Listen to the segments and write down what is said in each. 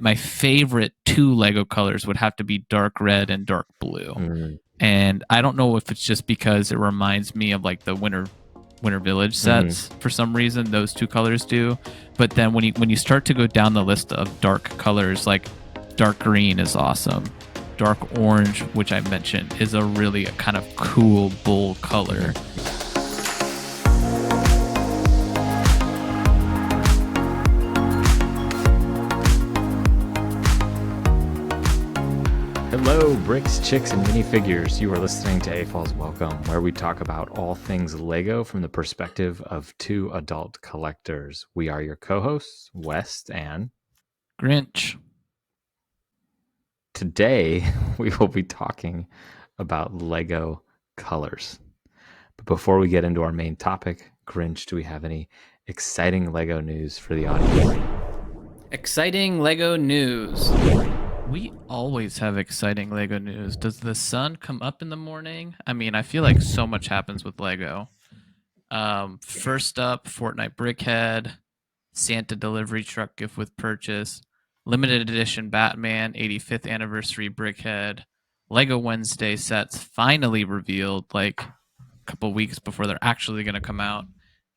my favorite two Lego colors would have to be dark red and dark blue. Mm. And I don't know if it's just because it reminds me of like the Winter Village sets for some reason. Those two colors do, but then when you start to go down the list of dark colors, like dark green is awesome. Dark orange, which I mentioned, is a really kind of cool, bold color. Hello, bricks, chicks, and minifigures. You are listening to AFOLs Welcome, where we talk about all things Lego from the perspective of two adult collectors. We are your co-hosts, West and Grinch. Today, we will be talking about Lego colors. But before we get into our main topic, Grinch, do we have any exciting Lego news for the audience? Exciting Lego news. We always have exciting Lego news. Does the sun come up in the morning? I mean, I feel like so much happens with Lego. First up, Fortnite Brickhead, Santa delivery truck gift with purchase, limited edition Batman 85th anniversary Brickhead, Lego Wednesday sets finally revealed like a couple weeks before they're actually going to come out,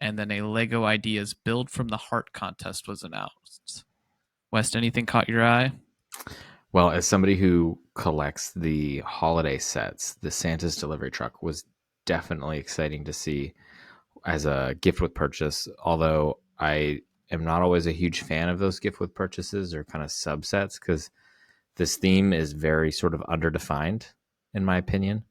and then a Lego Ideas Build from the Heart contest was announced. West, anything caught your eye? Well, as somebody who collects the holiday sets, the Santa's delivery truck was definitely exciting to see as a gift with purchase, although I am not always a huge fan of those gift with purchases or kind of subsets because this theme is very sort of underdefined, in my opinion.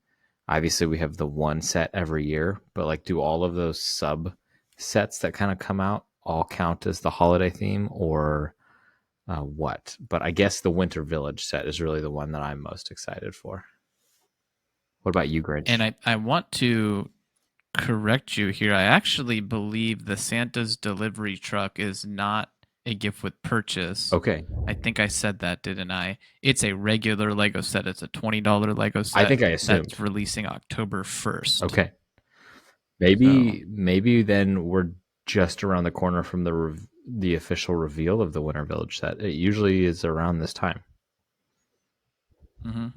Obviously, we have the one set every year, but like, do all of those subsets that kind of come out all count as the holiday theme, or what? But I guess the Winter Village set is really the one that I'm most excited for. What about you, Grinch? And I want to correct you here. I actually believe the Santa's delivery truck is not a gift with purchase. Okay. I think I said that, didn't I? It's a regular Lego set. It's a $20 Lego set. I think I assumed. That's releasing October 1st. Okay. Maybe then we're just around the corner from the official reveal of the Winter Village set. It usually is around this time. Mm-hmm.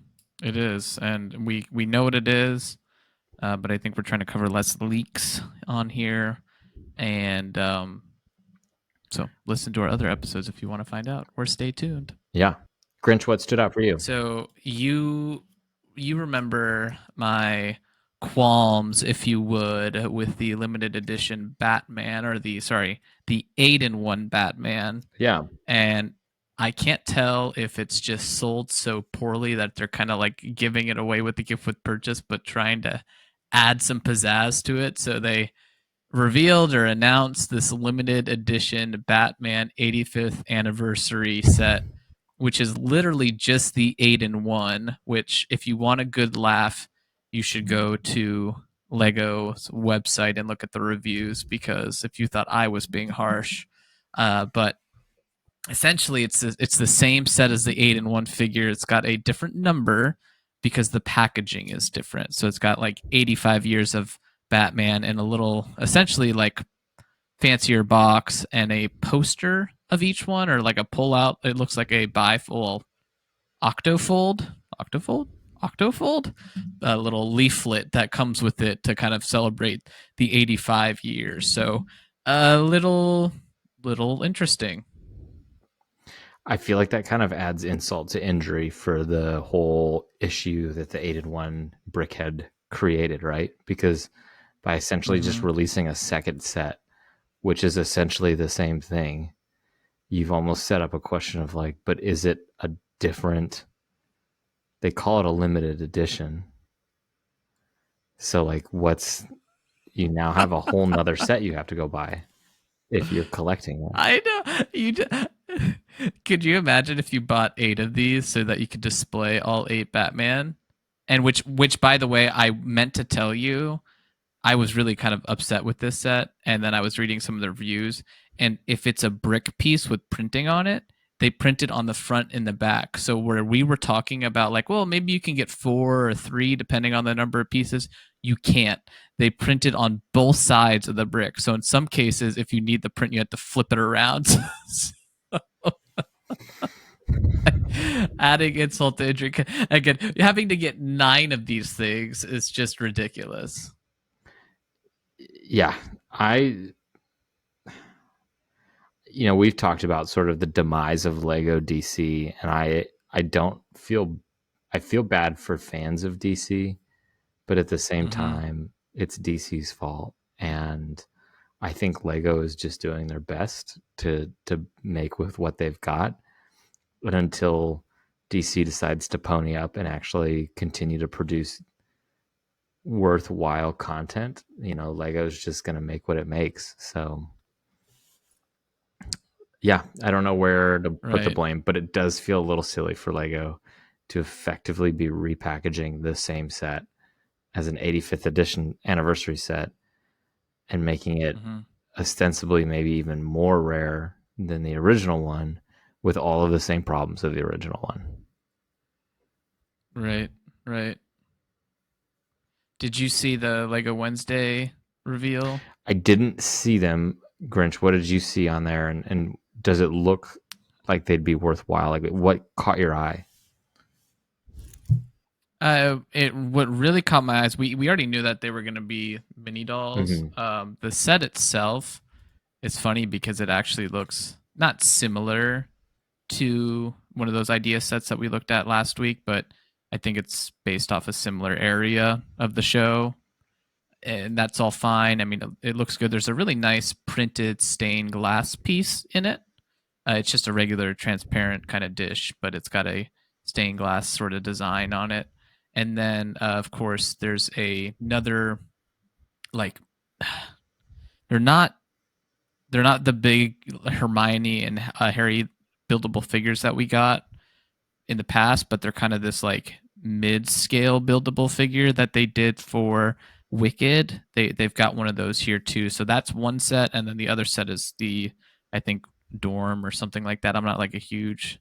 It is, and we know what it is, but I think we're trying to cover less leaks on here, and so listen to our other episodes if you want to find out, or stay tuned. Yeah. Grinch, what stood out for you? So you remember my qualms, if you would, with the limited edition Batman, or the 8-in-1 Batman. Yeah. And I can't tell if it's just sold so poorly that they're kind of like giving it away with the gift with purchase, but trying to add some pizzazz to it. So they revealed or announced this limited edition Batman 85th anniversary set, which is literally just the 8-in-1, which if you want a good laugh, you should go to Lego's website and look at the reviews, because if you thought I was being harsh, but essentially it's the same set as the 8-in-1 figure. It's got a different number because the packaging is different. So it's got like 85 years of Batman and a little, essentially like fancier box and a poster of each one, or like a pull out. It looks like a octofold, a little leaflet that comes with it to kind of celebrate the 85 years. So a little interesting. I feel like that kind of adds insult to injury for the whole issue that the 8-in-1 Brickhead created, right? Because by essentially just releasing a second set, which is essentially the same thing, you've almost set up a question of like, but is it a different, they call it a limited edition. So like, you now have a whole nother set you have to go buy if you're collecting them. I know. Could you imagine if you bought 8 of these so that you could display all 8 Batman? And which by the way, I meant to tell you, I was really kind of upset with this set, and then I was reading some of the reviews, and if it's a brick piece with printing on it, they print it on the front and the back. So where we were talking about like, well, maybe you can get 4 or 3 depending on the number of pieces, you can't. They print it on both sides of the brick. So in some cases, if you need the print, you have to flip it around. Adding insult to injury again. Having to get 9 of these things is just ridiculous. Yeah, I we've talked about sort of the demise of Lego DC, and I don't feel I feel bad for fans of DC, but at the same Hmm. time, it's DC's fault, and I think Lego is just doing their best to make with what they've got. But until DC decides to pony up and actually continue to produce worthwhile content, Lego's just going to make what it makes. So, yeah, I don't know where to put the Right. blame, but it does feel a little silly for Lego to effectively be repackaging the same set as an 85th edition anniversary set and making it Hmm. ostensibly maybe even more rare than the original one with all of the same problems of the original one. Right. Right. Did you see the Lego Wednesday reveal? I didn't see them. Grinch, what did you see on there? And does it look like they'd be worthwhile? Like, what caught your eye? It what really caught my eyes. We already knew that they were going to be mini dolls. Mm-hmm. The set itself is funny because it actually looks not similar to one of those idea sets that we looked at last week, but I think it's based off a similar area of the show, and that's all fine. I mean, it looks good. There's a really nice printed stained glass piece in it. It's just a regular transparent kind of dish, but it's got a stained glass sort of design on it. And then, of course, there's another like they're not they're not the big Hermione and Harry buildable figures that we got in the past, but they're kind of this like mid-scale buildable figure that they did for Wicked. They've got one of those here too. So that's one set, and then the other set is the I think dorm or something like that. I'm not like a huge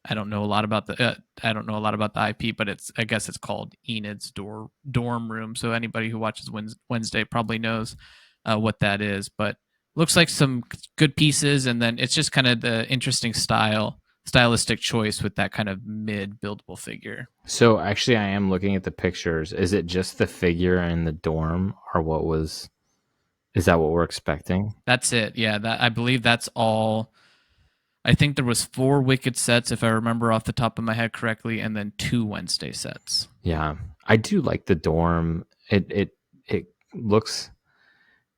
I don't know a lot about the I don't know a lot about the IP, but it's I guess it's called Enid's dorm room. So anybody who watches Wednesday probably knows what that is. But looks like some good pieces, and then it's just kind of the interesting stylistic choice with that kind of mid buildable figure. So actually, I am looking at the pictures. Is it just the figure in the dorm, or what was? Is that what we're expecting? That's it. Yeah, that I believe that's all. I think there was 4 Wicked sets if I remember off the top of my head correctly, and then 2 Wednesday sets. Yeah, I do like the dorm. It looks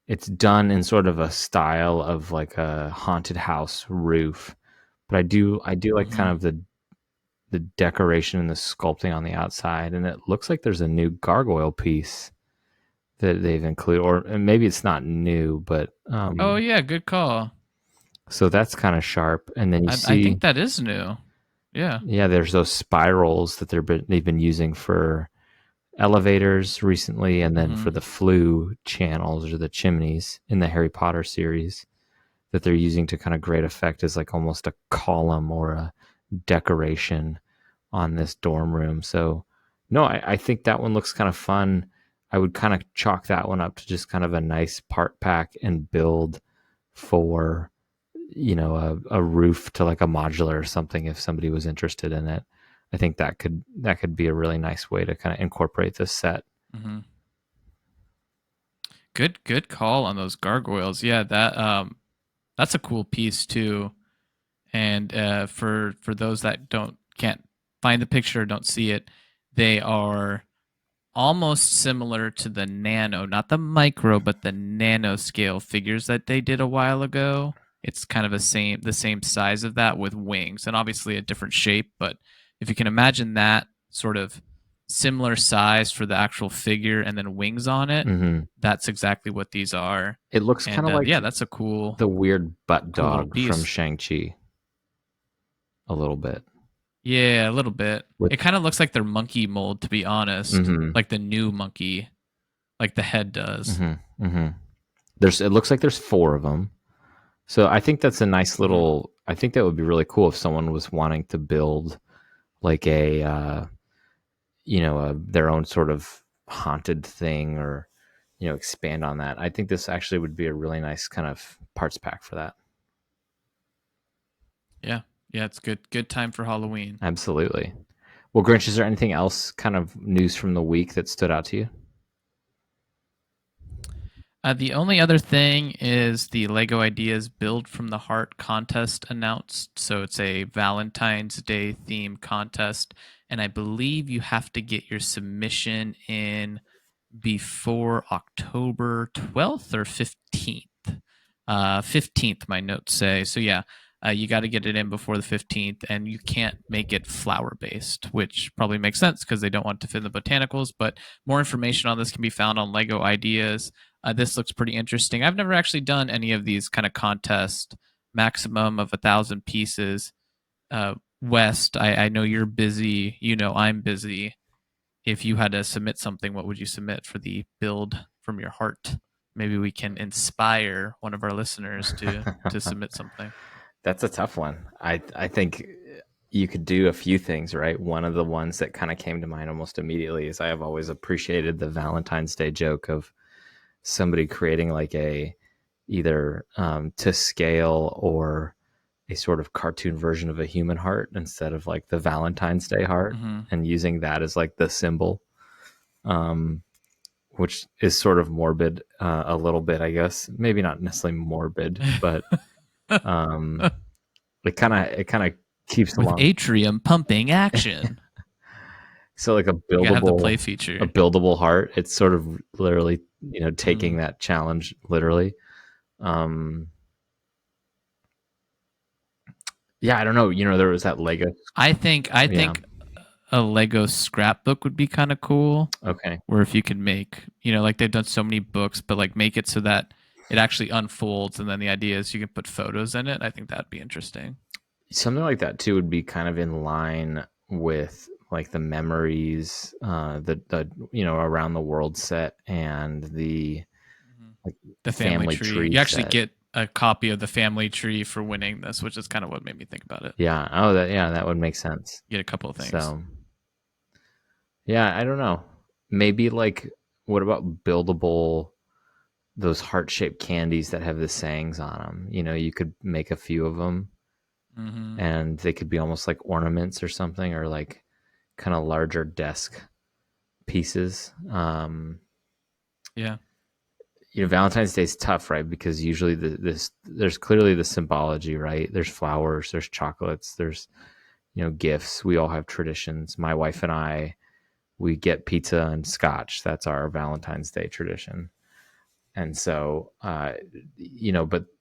it's done in sort of a style of like a haunted house roof, but I do like kind Mm-hmm. of the decoration and the sculpting on the outside, and it looks like there's a new gargoyle piece that they've included, or maybe it's not new, but Oh yeah, good call. so that's kind of sharp. And then you I see, think that is new. Yeah. yeah, there's those spirals that they've been using for elevators recently, and then Mm-hmm. for the flue channels or the chimneys in the Harry Potter series that they're using to kind of great effect as like almost a column or a decoration on this dorm room. So, no, I think that one looks kind of fun. I would kind of chalk that one up to just kind of a nice part pack and build for, a roof to like a modular or something if somebody was interested in it. I think that could be a really nice way to kind of incorporate this set. Mm-hmm. Good call on those gargoyles. Yeah, that's a cool piece too. And for those that can't find the picture or don't see it, they are almost similar to the nano, not the micro, but the nano scale figures that they did a while ago. It's kind of the same size of that with wings and obviously a different shape, but if you can imagine that sort of similar size for the actual figure and then wings on it, Hmm. that's exactly what these are. It looks kind And of like yeah, that's the weird butt cool little dog from piece. Shang-Chi a little bit. Yeah, a little bit. With It kind of looks like their monkey mold, to be honest, hmm like the new monkey, like the head does. hmm hmm it looks like there's four of them. So I think that's a nice Hmm. little. I think that would be really cool if someone was wanting to build like a their own sort of haunted thing, or expand on that. I think this actually would be a really nice kind of parts pack for that. Yeah, Yeah, it's good time for Halloween. Absolutely. Well, Grinch, is there anything else kind of news from the week that stood out to you? The only other thing is the Lego Ideas Build from the Heart contest announced. So it's a Valentine's Day theme contest, and I believe you have to get your submission in before October 12th or 15th. 15th, my notes say. So yeah, you got to get it in before the 15th, and you can't make it flower based, which probably makes sense because they don't want to fit the botanicals. But more information on this can be found on Lego Ideas. This looks pretty interesting. I've never actually done any of these kind of contest, maximum of 1,000 pieces. West, I know you're busy. You know I'm busy. If you had to submit something, what would you submit for the build from your heart? Maybe we can inspire one of our listeners to submit something. That's a tough one. I think you could do a few things, right? One of the ones that kind of came to mind almost immediately is I have always appreciated the Valentine's Day joke of somebody creating like a either to scale or a sort of cartoon version of a human heart instead of like the Valentine's Day heart, Mm-hmm. and using that as like the symbol, um, which is sort of morbid a little bit, I guess. Maybe not necessarily morbid, but um, it kind of keeps With along. atrium pumping action. So like You gotta have the play feature. a buildable heart. It's sort of literally, Mm-hmm. taking that challenge literally. Um, yeah, I don't know. There was that Lego. I Yeah. think a Lego scrapbook would be kind of cool. Okay. Where if you could make, like they've done so many books, but like make it so that it actually unfolds, and then the idea is you can put photos in it. I think that'd be interesting. Something like that too would be kind of in line with like the memories, the around the world set and the Mm-hmm. like The family family tree. tree You actually set. get a copy of the family tree for winning this, which is kind of what made me think about it. Yeah. Oh, that would make sense. You get a couple of things. So yeah, I don't know. Maybe like what about buildable those heart shaped candies that have the sayings on them? You could make a few of them, Mm-hmm. and they could be almost like ornaments or something, or like kind of larger desk pieces. Yeah. Valentine's Day is tough, right? Because usually there's clearly the symbology, right? There's flowers, there's chocolates, there's gifts. We all have traditions. My wife and I, we get pizza and scotch. That's our Valentine's Day tradition. And so, but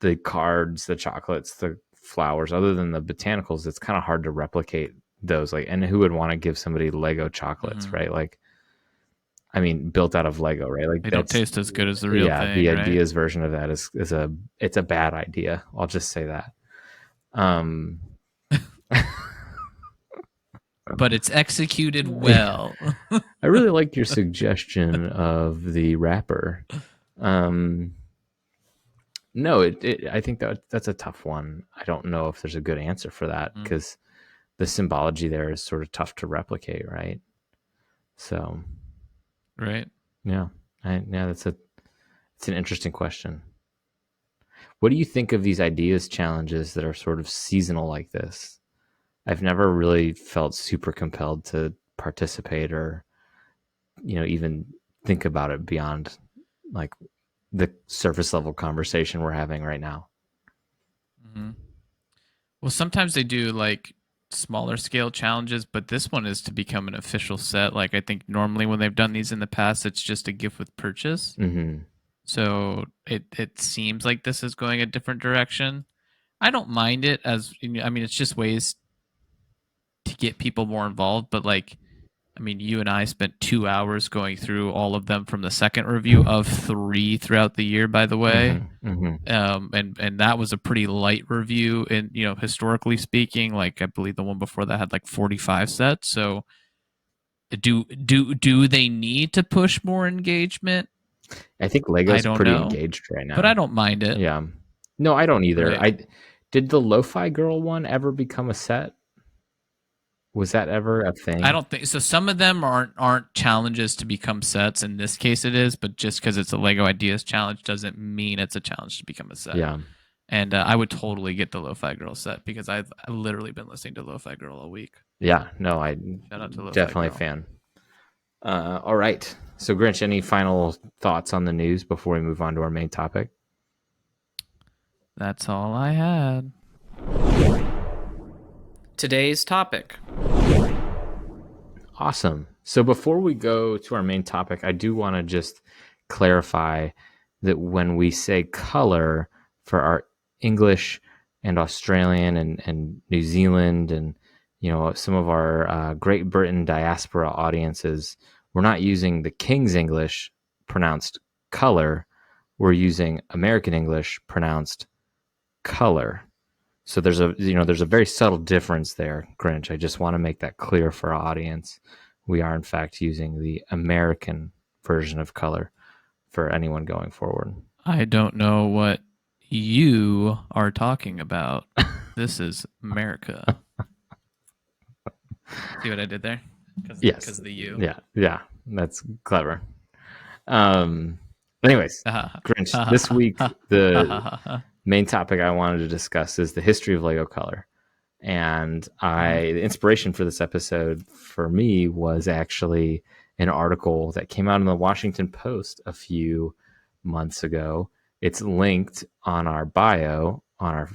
the cards, the chocolates, the flowers, other than the botanicals, it's kind of hard to replicate those. Like, and who would want to give somebody Lego chocolates, Mm-hmm. right? Like, I mean, built out of Lego, right? Like They don't that's, taste as good as the real yeah. The thing, right? ideas version of that is it's a bad idea. I'll just say that. Um, But it's executed yeah, well. I really like your suggestion of the wrapper. Um, no, I think that's a tough one. I don't know if there's a good answer for that Mm, because the symbology there is sort of tough to replicate, right? So, right. yeah, yeah, it's an interesting question. What do you think of these ideas challenges that are sort of seasonal like this? I've never really felt super compelled to participate or, even think about it beyond like the surface level conversation we're having right now. Mm-hmm. Well, sometimes they do like smaller scale challenges, but this one is to become an official set. Like I think normally when they've done these in the past, it's just a gift with purchase. Mm-hmm. So it seems like this is going a different direction. I don't mind it I mean, it's just ways to get people more involved, but like I mean, you and I spent 2 hours going through all of them from the second review of three throughout the year, by the way. Mm-hmm. Mm-hmm. And that was a pretty light review, and historically speaking, like I believe the one before that had like 45 sets. So do they need to push more engagement? I think I Lego's don't pretty know, engaged right but now. I don't mind it. Yeah. No, I don't either. Right. I did the Lo-Fi Girl one ever become a set? Was that ever a I thing? don't think so. Some of them aren't challenges to become sets. In this case, it is, but just because it's a Lego Ideas challenge doesn't mean it's a challenge to become a set. Yeah. And I would totally get the Lo-Fi Girl set because I've literally been listening to Lo-Fi Girl all week. Yeah, no, I Shout out to Lo-Fi definitely a Girl. fan. All right. So, Grinch, any final thoughts on the news before we move on to our main topic? That's all I had. Today's topic. Awesome. So before we go to our main topic, I do want to just clarify that when we say color for our English and Australian and New Zealand and some of our Great Britain diaspora audiences, we're not using the King's English pronounced color. We're using American English pronounced color. So there's a very subtle difference there, Grinch. I just want to make that clear for our audience. We are in fact using the American version of color for anyone going forward. I don't know what you are talking about. This is America. See what I did there? Yes. Because the you. Yeah, that's clever. Um, anyways, Grinch, this week the main topic I wanted to discuss is the history of Lego color. And the inspiration for this episode for me was actually an article that came out in the Washington Post a few months ago. It's linked on our bio on our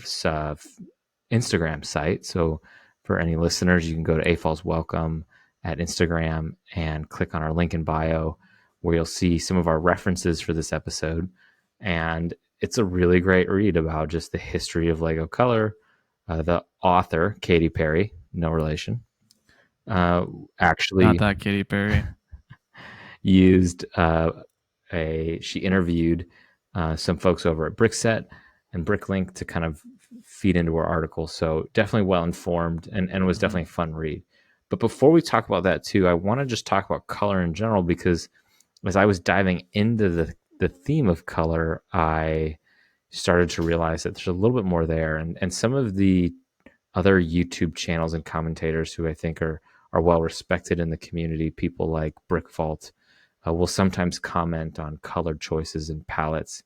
Instagram site. So for any listeners, you can go to AFOLs Welcome at Instagram and click on our link in bio where you'll see some of our references for this episode. And it's a really great read about just the history of Lego color. The author, Katy Perry, no relation, Not actually that Katy Perry. used she interviewed some folks over at Brickset and Bricklink to kind of feed into her article. So definitely well informed and was definitely a fun read. But before we talk about that too, I want to just talk about color in general because as I was diving into the theme of color, I started to realize that there's a little bit more there. And some of the other YouTube channels and commentators who I think are well respected in the community, people like Brick Vault, will sometimes comment on color choices and palettes.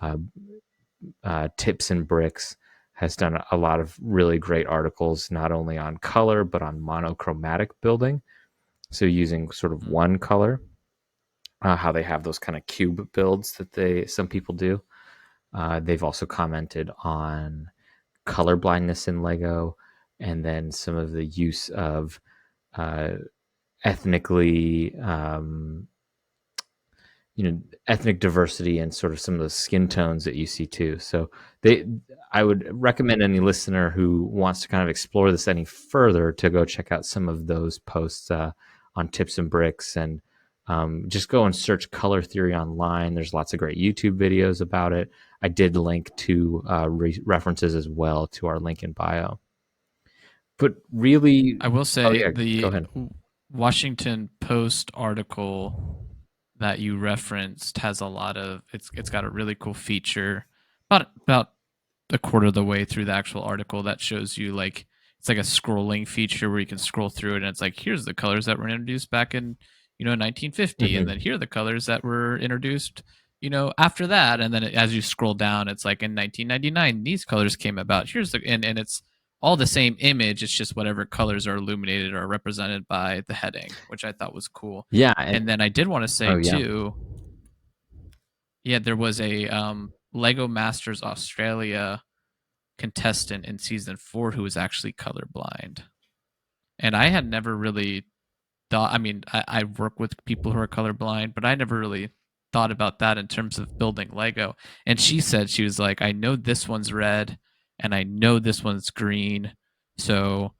Uh, Tips and Bricks has done a lot of really great articles, not only on color, but on monochromatic building. So using sort of one color, how they have those kind of cube builds that some people do. They've also commented on color blindness in Lego, and then some of the use of uh, ethnically, ethnic diversity and sort of some of the skin tones that you see too. So I would recommend any listener who wants to kind of explore this any further to go check out some of those posts on Tips and Bricks and just go and search color theory online. There's lots of great YouTube videos about it. I did link to references as well to our link in bio. But really, I will oh say yeah, go the ahead. Washington Post article that you referenced has a lot of it's got a really cool feature about a quarter of the way through the actual article that shows you like it's like a scrolling feature where you can scroll through it and it's like here's the colors that were introduced back in 1950 and Mm-hmm. then here are the colors that were introduced after that and then as you scroll down it's like in 1999 these colors came about here's the and it's all the same image. It's just whatever colors are illuminated or represented by the heading, which I thought was cool. Yeah, And then I did want to say oh yeah. too, yeah, there was a Lego Masters Australia contestant in season 4 who was actually colorblind, and I had never really thought. I mean, I work with people who are colorblind, but I never really thought about that in terms of building Lego. And she said she was like, I know this one's red, and I know this one's green, so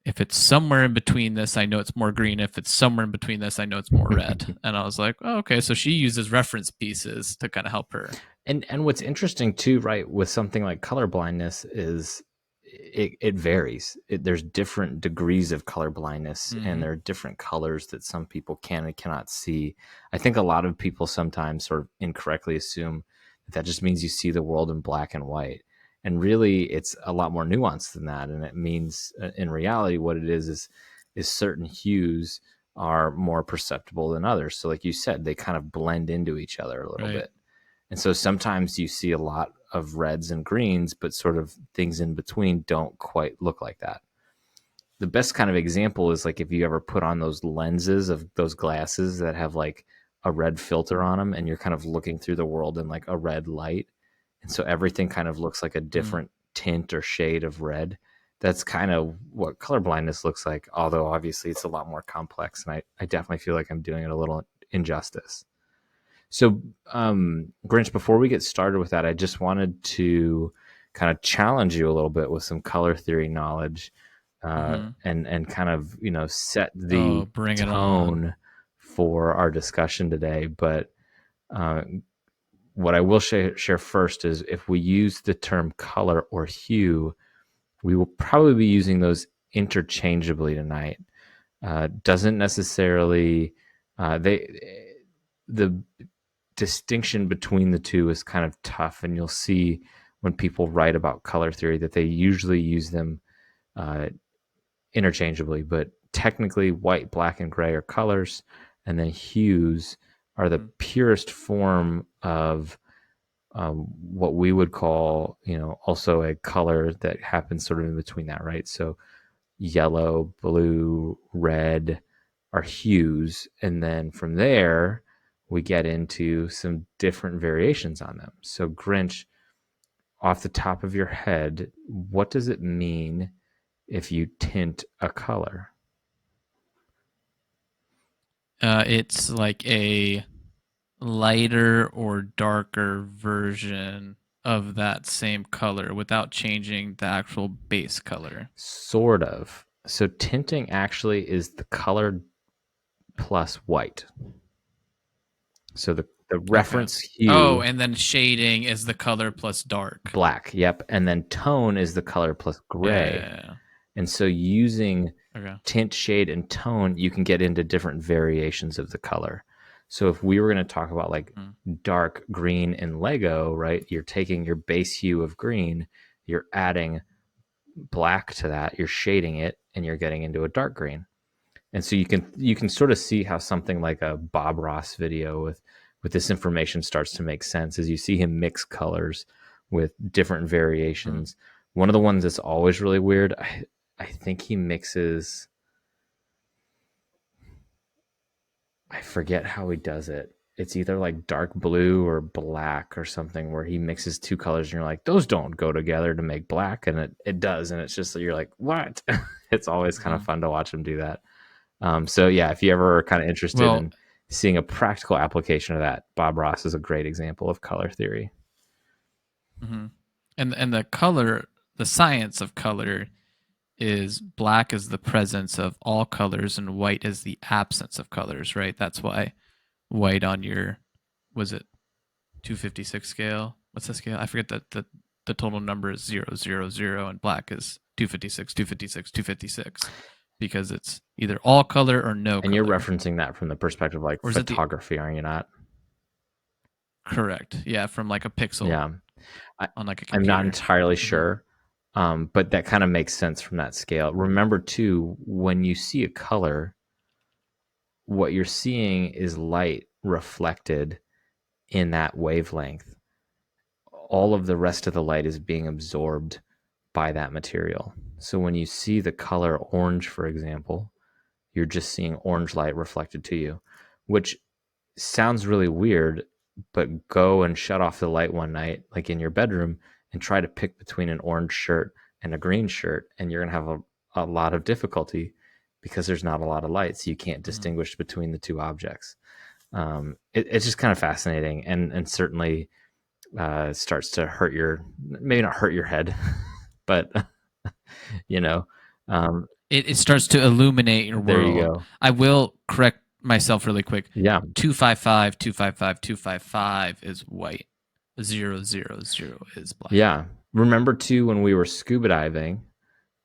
if it's somewhere in between this, I know it's more green. If it's somewhere in between this, I know it's more red. And I was like, oh, okay. So she uses reference pieces to kind of help her. And what's interesting too, right, with something like color blindness is it varies. There's different degrees of color blindness, and Mm-hmm. there are different colors that some people can and cannot see. I think a lot of people sometimes sort of incorrectly assume that just means you see the world in black and white, and really, it's a lot more nuanced than that. And it means, in reality, what it is certain hues are more perceptible than others. So, like you said, they kind of blend into each other a little Right. bit. And so sometimes you see a lot of reds and greens, but sort of things in between don't quite look like that. The best kind of example is like if you ever put on those lenses of those glasses that have like a red filter on them and you're kind of looking through the world in like a red light. And so everything kind of looks like a Mm-hmm. different tint or shade of red. That's kind of what colorblindness looks like, although obviously it's a lot more complex. And I definitely feel like I'm doing it a little injustice. So, Grinch, before we get started with that, I just wanted to kind of challenge you a little bit with some color theory knowledge, Mm-hmm. and kind of set Oh, the bring it on. tone for our discussion today. But uh, what I will share first is if we use the term color or hue, we will probably be using those interchangeably tonight. Doesn't necessarily the distinction between the two is kind of tough, and you'll see when people write about color theory that they usually use them uh, interchangeably. But technically, white, black, and gray are colors, and then hues are the Mm-hmm. purest form of what we would call, also a color that happens sort of in between that, right? So yellow, blue, red are hues. And then from there, we get into some different variations on them. So, Grinch, off the top of your head, what does it mean if you tint a color? It's like a lighter or darker version of that same color without changing the actual base color. Sort of. So, tinting actually is the color plus white. So, the Okay. reference Oh, hue, and then shading is the color plus dark. black, yep. And then tone is the color plus gray. Yeah. And so using Okay. tint, shade, and tone, you can get into different variations of the color. So if we were going to talk about like Mm-hmm. dark green in Lego, right? You're taking your base hue of green, you're adding black to that, you're shading it, and you're getting into a dark green. And so you can sort of see how something like a Bob Ross video with this information starts to make sense as you see him mix colors with different Mm-hmm. variations. One of the ones that's always really weird, I think he mixes, I forget how he does it. It's either like dark blue or black or something where he mixes two colors and you're like, those don't go together to make black. And it does. And it's just, you're like, what? It's always kind of Mm-hmm. fun to watch him do that. So yeah, if you ever are kind of interested Well, in seeing a practical application of that, Bob Ross is a great example of color theory. mm-hmm. And the color, the science of color is black is the presence of all colors and white is the absence of colors, right? That's why white on your, was it 256 scale? What's the scale? I forget that the total number is 000 and black is 256, 256, 256 because it's either all color or no And you're color. referencing that from the perspective of like Or is it the photography, are you not? correct? Yeah, from like a pixel Yeah. I, on like a I'm not computer. entirely Mm-hmm. sure, but that kind of makes sense from that scale. Remember, too, when you see a color, what you're seeing is light reflected in that wavelength. All of the rest of the light is being absorbed by that material. So when you see the color orange, for example, you're just seeing orange light reflected to you, which sounds really weird, but go and shut off the light one night, like in your bedroom, and try to pick between an orange shirt and a green shirt, and you're going to have a lot of difficulty because there's not a lot of light, so you can't Mm-hmm. distinguish between the two objects. It's just kind of fascinating, and certainly starts to hurt your, maybe not hurt your head, but you know, um, It starts to illuminate your there you world. go. I will correct myself really quick. Yeah, 255, 255, 255 is white. 000 is black. yeah. Remember too when we were scuba diving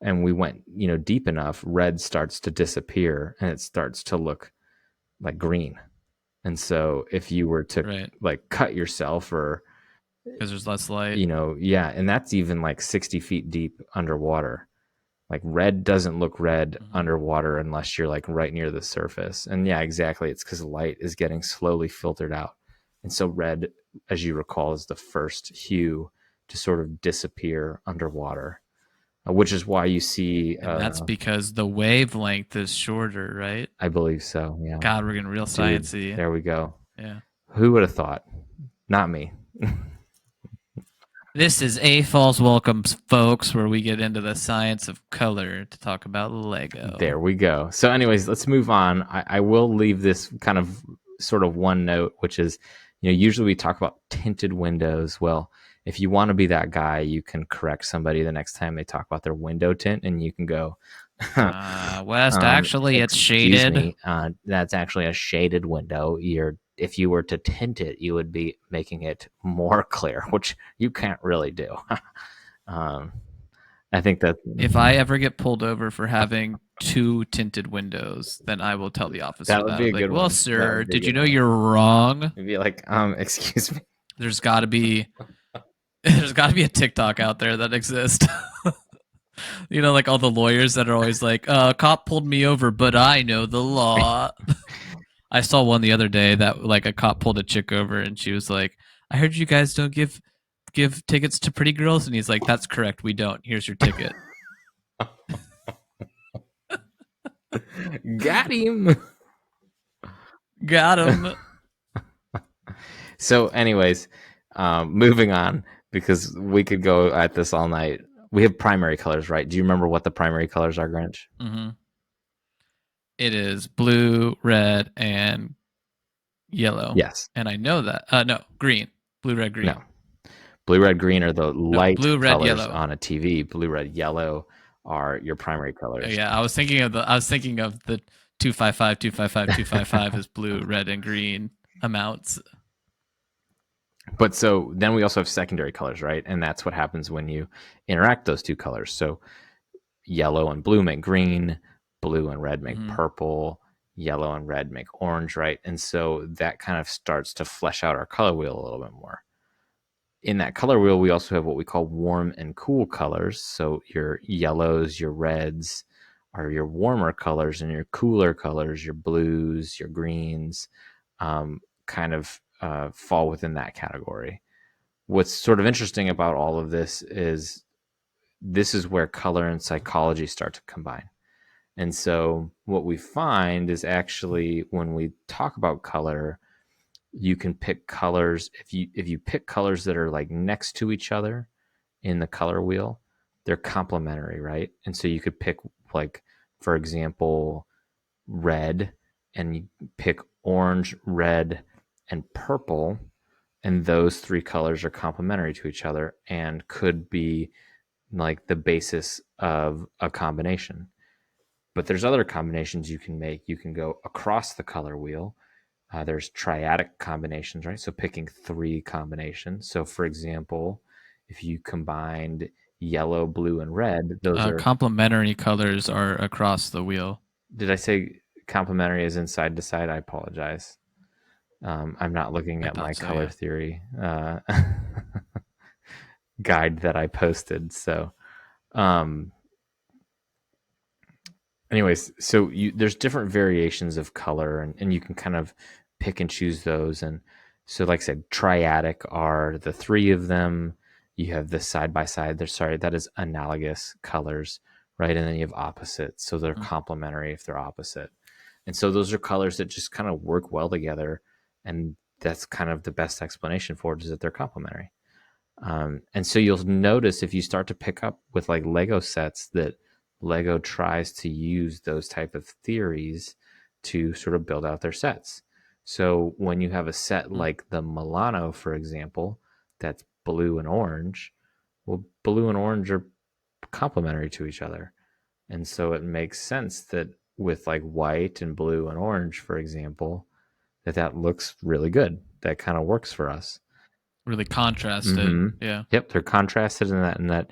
and we went, deep enough, red starts to disappear and it starts to look like green. And so if you were to Right. like cut yourself or, Because there's less light. yeah, and that's even like 60 feet deep underwater. Like red doesn't look red Mm-hmm. underwater unless you're like right near the surface. And yeah, exactly. It's because light is getting slowly filtered out. And so red as you recall, is the first hue to sort of disappear underwater, which is why you see, And that's because the wavelength is shorter, right? I believe so. Yeah. God, we're getting real Dude, sciencey. there we go. Yeah. Who would have thought? Not me. This is AFOLs Welcome, folks, where we get into the science of color to talk about There Lego. we go. So, anyways, let's move on. I will leave this kind of sort of one note, which is, usually we talk about tinted windows. Well, if you want to be that guy, you can correct somebody the next time they talk about their window tint, and you can go, West, actually, it's excuse shaded. me, that's actually a shaded window. If you were to tint it, you would be making it more clear, which you can't really do. um, I think that If I ever get pulled over for having two tinted windows, then I will tell the officer that would that. be I'll a be like, good well, one. That sir, would be a did you good know one. you're wrong? It'd be like, excuse me. There's got to be a TikTok out there that exists. Like all the lawyers that are always like, cop pulled me over, but I know the law. I saw one the other day that like a cop pulled a chick over and she was like, I heard you guys don't give tickets to pretty girls, and he's like, that's correct, we don't. Here's your ticket. Got him. Got him. So, anyways, moving on, because we could go at this all night. We have primary colors, right? Do you remember what the primary colors are, Grinch? Mm-hmm. It is blue, red, and yellow. Yes. And I know that. No, green. Blue, red, green. No. Blue, red, green are the No, light blue, red, colors yellow. on a TV. Blue, red, yellow are your primary Oh, colors. yeah, I was thinking of the 255, 255, 255 is blue, red, and green amounts. But so then we also have secondary colors, right? And that's what happens when you interact those two colors. So yellow and blue make green, blue and red make purple, yellow and red make orange, right? And so that kind of starts to flesh out our color wheel a little bit more. In that color wheel, we also have what we call warm and cool colors. So your yellows, your reds are your warmer colors, and your cooler colors, your blues, your greens, kind of fall within that category. What's sort of interesting about all of this is where color and psychology start to combine. And so what we find is actually when we talk about color, you can pick colors. If you pick colors that are like next to each other in the color wheel, they're complementary, right? And so you could pick, like, for example, red, and you pick orange, red, and purple, and those three colors are complementary to each other and could be like the basis of a combination. But there's other combinations you can make. You can go across the color wheel. There's triadic combinations, right? So picking three combinations. So, for example, if you combined yellow, blue, and red, those are. Complementary colors are across the wheel. Did I say complementary is in side to side? I apologize. I'm not looking I at my thought so, color yeah. theory guide that I posted. So, um, anyways, so there's different variations of color, and you can kind of pick and choose those. And so, like I said, triadic are the three of them. You have the side by side. That is analogous colors, right? And then you have opposites, so they're complementary if they're opposite. And so those are colors that just kind of work well together, and that's kind of the best explanation for it, is that they're complementary. And so you'll notice if you start to pick up with like Lego sets that Lego tries to use those type of theories to sort of build out their sets. So when you have a set like the Milano, for example, that's blue and orange, well, blue and orange are complementary to each other. And so it makes sense that with like white and blue and orange, for example, that looks really good. That kind of works for us. Really contrasted. Mm-hmm. Yeah. Yep, they're contrasted in that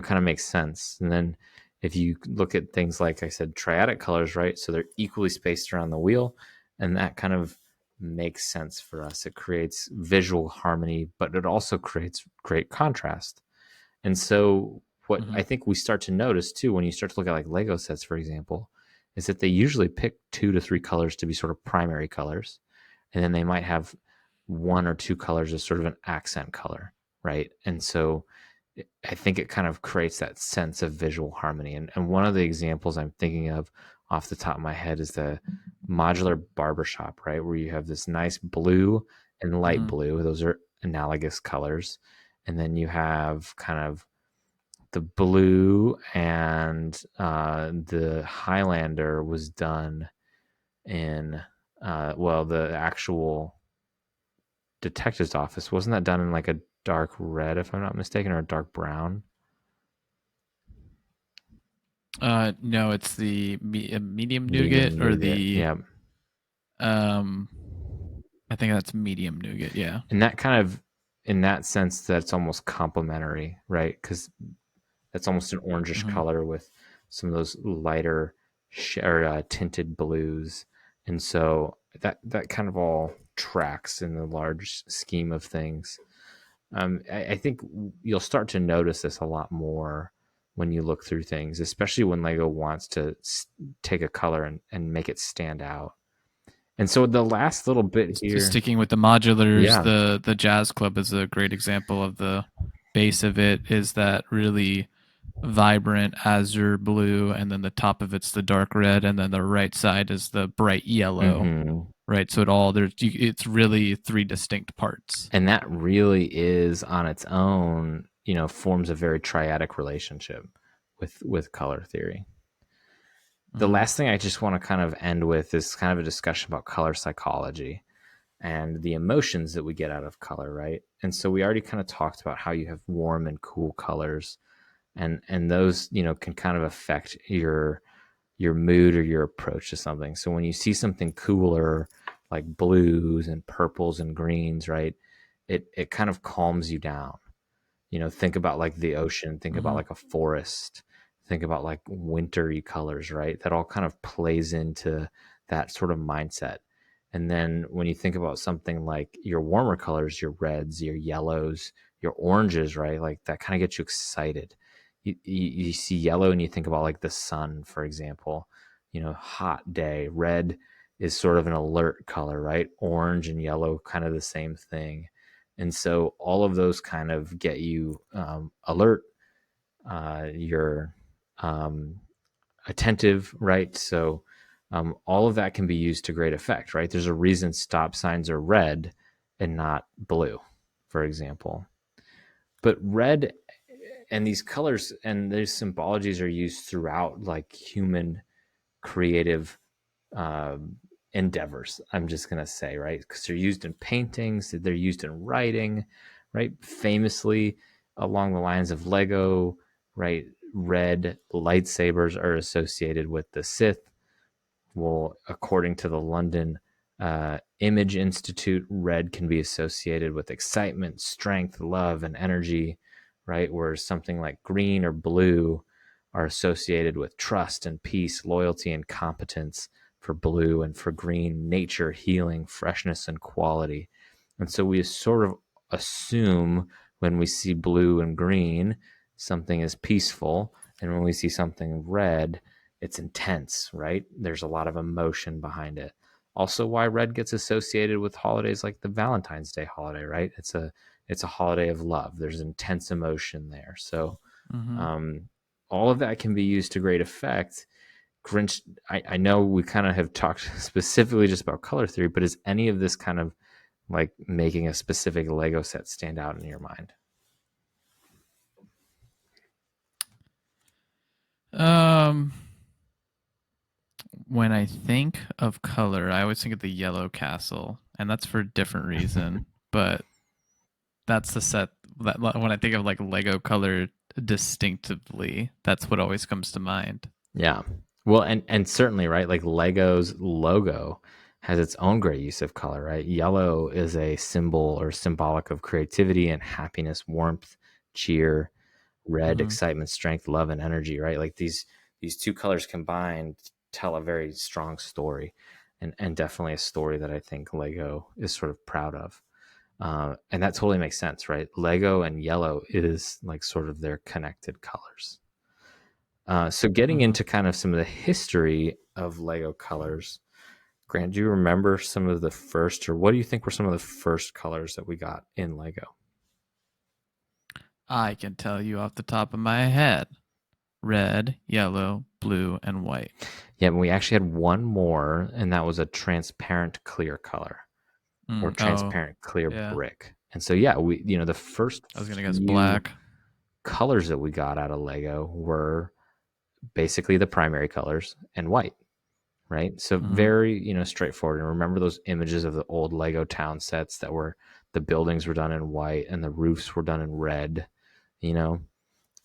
kind of makes sense. And then if you look at things like I said, triadic colors, right? So they're equally spaced around the wheel, and that kind of makes sense for us. It creates visual harmony, but it also creates great contrast. And so what I think we start to notice too, when you start to look at like Lego sets, for example, is that they usually pick 2 to 3 colors to be sort of primary colors, and then they might have one or two colors as sort of an accent color, right? And so I think it kind of creates that sense of visual harmony. And one of the examples I'm thinking of off the top of my head is the modular barbershop, right? Where you have this nice blue and light Hmm. blue. Those are analogous colors. And then you have kind of the blue, and the Highlander was done in, well, the actual detective's office. Wasn't that done in like a dark red, if I'm not mistaken, or a dark brown? No, it's the medium nougat Medium or nougat. the Yeah. um. I think that's medium nougat. Yeah. And that kind of, in that sense, that's almost complementary, right? Because that's almost an orangish Hmm. color with some of those lighter or tinted blues. And so that kind of all tracks in the large scheme of things. I think you'll start to notice this a lot more when you look through things, especially when Lego wants to take a color and make it stand out. And so the last little bit here, Sticking with the modulars, yeah, the Jazz Club is a great example of the base of it is that really vibrant azure blue, and then the top of it's the dark red, and then the right side is the bright yellow. hmm, Right, so it all there's it's really three distinct parts. and that really is on its own, forms a very triadic relationship with color theory. The Hmm. last thing I just want to kind of end with is kind of a discussion about color psychology and the emotions that we get out of color, right? And so we already kind of talked about how you have warm and cool colors, and those, can kind of affect your mood or your approach to something. So when you see something cooler like blues and purples and greens, right? It kind of calms you down. Think about like the ocean, think about Hmm. like a forest, think about like wintry colors, right? That all kind of plays into that sort of mindset. And then when you think about something like your warmer colors, your reds, your yellows, your oranges, right? Like that kind of gets you excited. You see yellow and you think about like the sun, for example, hot day. Red is sort of an alert color, right? Orange and yellow, kind of the same thing. And so all of those kind of get you alert, you're um, attentive, right? So all of that can be used to great effect, right? There's a reason stop signs are red and not blue, for example. But red and these colors and these symbologies are used throughout like human creative um, endeavors. I'm just gonna say, right, because they're used in paintings, they're used in writing, right? Famously, along the lines of Lego, right? Red lightsabers are associated with the Sith. Well, according to the London Image Institute, red can be associated with excitement, strength, love, and energy, right? Whereas something like green or blue are associated with trust and peace, loyalty, and competence for blue, and for green, nature, healing, freshness, and quality. And so we sort of assume when we see blue and green, something is peaceful. And when we see something red, it's intense, right? There's a lot of emotion behind it. Also, why red gets associated with holidays like the Valentine's Day holiday, right? It's a holiday of love. There's intense emotion there. So Hmm. um, all of that can be used to great effect. Grinch, I know we kind of have talked specifically just about color theory, but is any of this kind of like making a specific Lego set stand out in your mind? Um, when I think of color, I always think of the yellow castle, and that's for a different reason. But that's the set that when I think of like Lego color distinctively, that's what always comes to mind. Yeah. Well, and certainly, right? Like Lego's logo has its own great use of color, right? Yellow is a symbol or symbolic of creativity and happiness, warmth, cheer. Red, Hmm. excitement, strength, love, and energy, right? Like these two colors combined tell a very strong story, and definitely a story that I think Lego is sort of proud of. And that totally makes sense, right? Lego and yellow is like sort of their connected colors. So getting Hmm. into kind of some of the history of Lego colors, Grant, do you remember some of the first, or what do you think were some of the first colors that we got in Lego? I can tell you off the top of my head: red, yellow, blue, and white. Yeah, we actually had one more, and that was a transparent clear color or Oh, transparent clear yeah. brick. And so, yeah, the first I was gonna guess few black. colors that we got out of Lego were basically the primary colors and white, right? So Mm-hmm. very, straightforward. And remember those images of the old Lego town sets that were the buildings were done in white and the roofs were done in red, you know?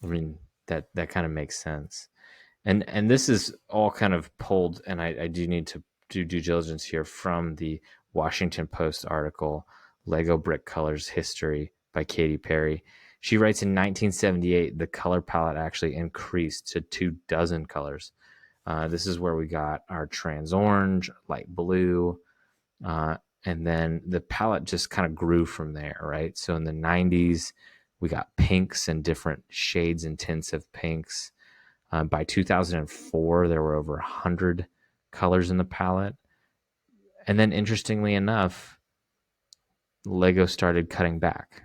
I mean, that kind of makes sense. And this is all kind of pulled, and I do need to do due diligence here from the Washington Post article, Lego Brick Colors History by Katy Perry. She writes in 1978, the color palette actually increased to 24 colors. This is where we got our trans orange, light blue, uh, and then the palette just kind of grew from there, right? So in the 90s, we got pinks and different shades and tints of pinks. By 2004, there were over 100 colors in the palette. And then, interestingly enough, Lego started cutting back.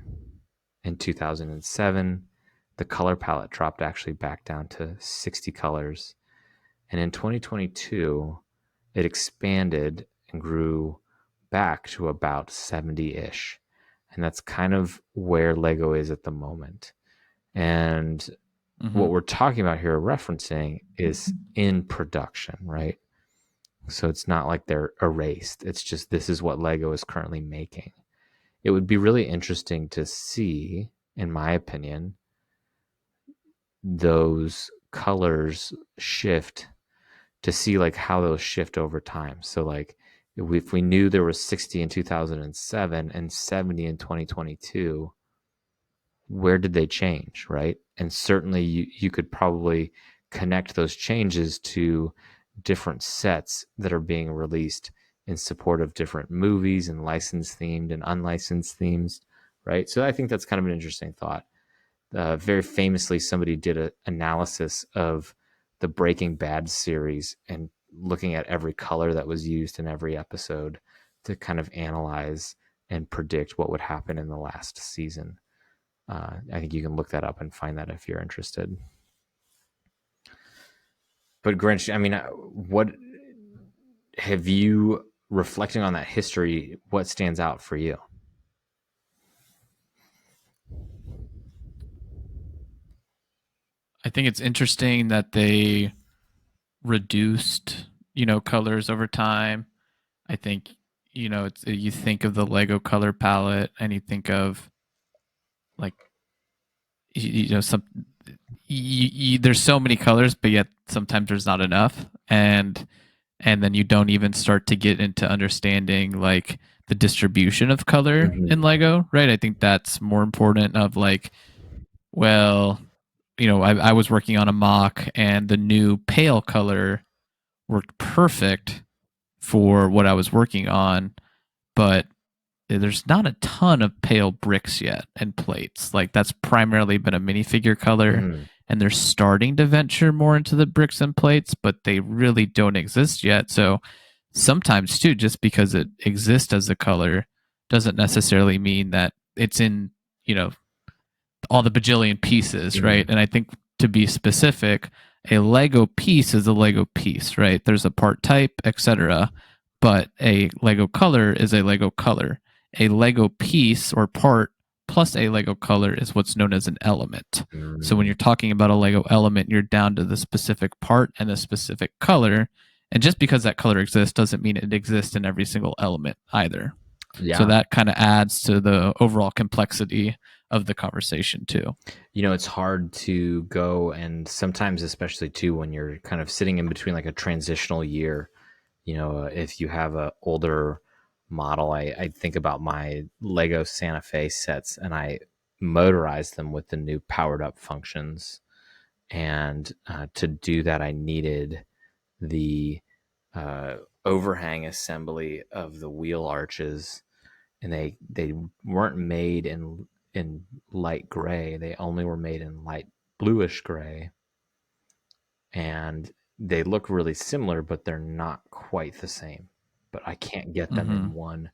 In 2007, the color palette dropped actually back down to 60 colors. And in 2022, it expanded and grew back to about 70 ish. And that's kind of where Lego is at the moment. And Mm-hmm. what we're talking about here, referencing, is in production, right? So it's not like they're erased. It's just this is what Lego is currently making. It would be really interesting to see, in my opinion, those colors shift, to see like how those shift over time. So like if we knew there was 60 in 2007 and 70 in 2022, where did they change, right? And certainly you could probably connect those changes to different sets that are being released in support of different movies and licensed themed and unlicensed themes, right? So I think that's kind of an interesting thought. Very famously, somebody did an analysis of the Breaking Bad series and looking at every color that was used in every episode to kind of analyze and predict what would happen in the last season. I think you can look that up and find that if you're interested. But Grinch, I mean, what have you reflecting on that history? What stands out for you? I think it's interesting that they reduced, colors over time. I think, it's you think of the Lego color palette and you think of like some there's so many colors, but yet sometimes there's not enough, and then you don't even start to get into understanding like the distribution of color in Mm-hmm. Lego, right? I think that's more important. Of like, well, I was working on a mock, and the new pale color worked perfect for what I was working on, but there's not a ton of pale bricks yet and plates. Like that's primarily been a minifigure color, Mm-hmm. and they're starting to venture more into the bricks and plates, but they really don't exist yet. So sometimes too, just because it exists as a color doesn't necessarily mean that it's in, you know, all the bajillion pieces, right? Mm-hmm. And I think, to be specific, a Lego piece is a Lego piece, right? There's a part type, etc. But a Lego color is a Lego color. A Lego piece or part plus a Lego color is what's known as an element. So when Mm-hmm. you're talking about a Lego element, you're down to the specific part and the specific color. And just because that color exists doesn't mean it exists in every single element either. So Yeah. that kind of adds to the overall complexity of the conversation too. It's hard to go, and sometimes, especially too, when you're kind of sitting in between like a transitional year, if you have a older model, I think about my Lego Santa Fe sets and I motorized them with the new powered up functions. And to do that, I needed the uh, overhang assembly of the wheel arches, and they weren't made in light gray. They only were made in light bluish gray, and they look really similar, but they're not quite the same. but I can't get them Mm-hmm. in one.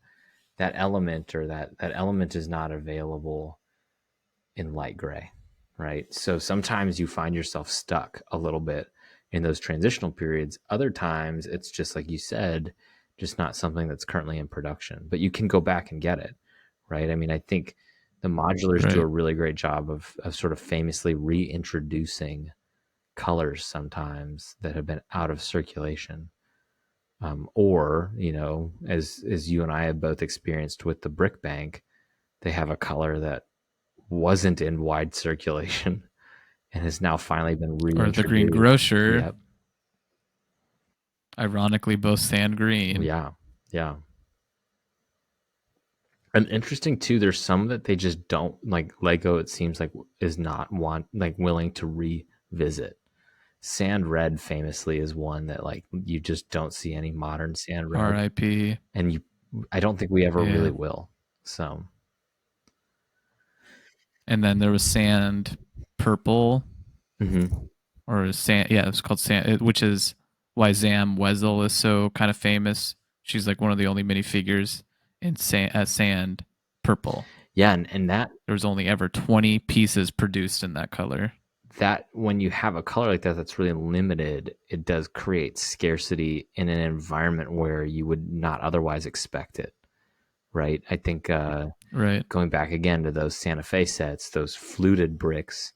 That element or that element is not available in light gray, right? So sometimes you find yourself stuck a little bit in those transitional periods. Other times it's just like you said, just not something that's currently in production, but you can go back and get it, right? I mean, I think the modulars do a Right. really great job of sort of famously reintroducing colors sometimes that have been out of circulation. Or, as you and I have both experienced with the brick bank, they have a color that wasn't in wide circulation and has now finally been Or the green reintroduced. grocer, Yep. ironically, both sand green. Yeah. Yeah. And interesting too, there's some that they just don't like. Lego, it seems like, is not willing to revisit. Sand red famously is one that like you just don't see any modern sand red. R.I.P. And I don't think we ever really Yeah. will. So And then there was sand purple, mhm. or sand. Yeah, it's called sand, which is why Zam Wesell is so kind of famous. She's like one of the only minifigures in sand purple. Yeah, and that There was only ever 20 pieces produced in that color. when you have a color like that that's really limited, it does create scarcity in an environment where you would not otherwise expect it, right? I think Right. going back again to those Santa Fe sets, those fluted bricks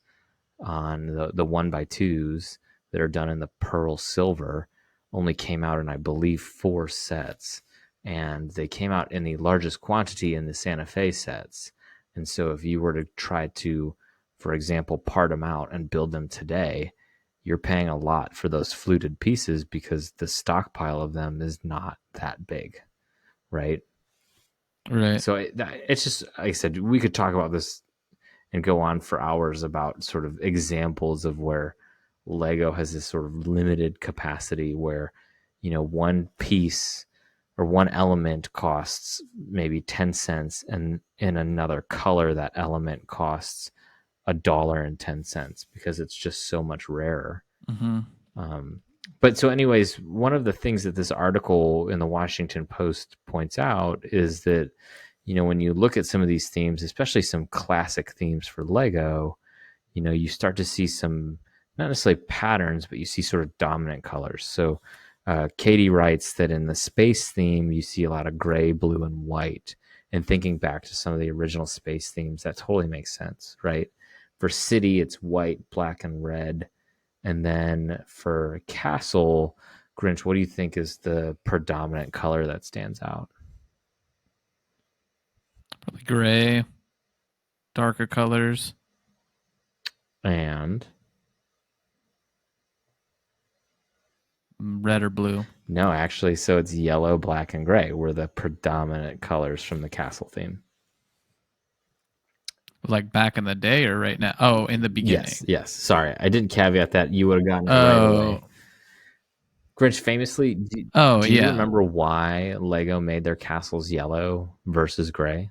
on the 1x2s that are done in the pearl silver only came out in, I believe, 4 sets, and they came out in the largest quantity in the Santa Fe sets. And so if you were to try to, for example, part them out and build them today, you're paying a lot for those fluted pieces because the stockpile of them is not that big, right? Right. So it's just, like I said, we could talk about this and go on for hours about sort of examples of where Lego has this sort of limited capacity where, one piece or one element costs maybe 10 cents, and in another color, that element costs $1.10 because it's just so much rarer. Mm-hmm. But so, anyways, one of the things that this article in the Washington Post points out is that, when you look at some of these themes, especially some classic themes for Lego, you start to see some, not necessarily patterns, but you see sort of dominant colors. So, Katie writes that in the space theme, you see a lot of gray, blue, and white. And thinking back to some of the original space themes, that totally makes sense, right? For city, it's white, black, and red. And then for castle, Grinch, what do you think is the predominant color that stands out? Probably gray, darker colors, And red or blue. no, actually, so it's yellow, black, and gray were the predominant colors from the castle theme. Like back in the day or right now? Oh, in the Yes, beginning. yes. Sorry, I didn't caveat that. You would have gotten it right Oh, away. Grinch, famously, do you yeah. remember why Lego made their castles yellow versus gray?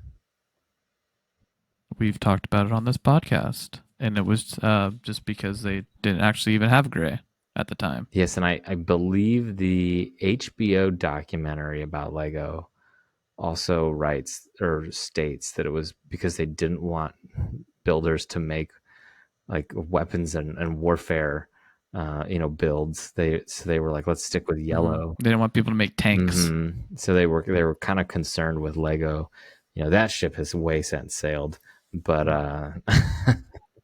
We've talked about it on this podcast, and it was just because they didn't actually even have gray at the time. Yes, and I believe the HBO documentary about Lego also writes or states that it was because they didn't want builders to make like weapons and warfare builds. They were like, let's stick with Mm-hmm. yellow. They didn't want people to make tanks. So they were kind of concerned with Lego. That ship has way since sailed, but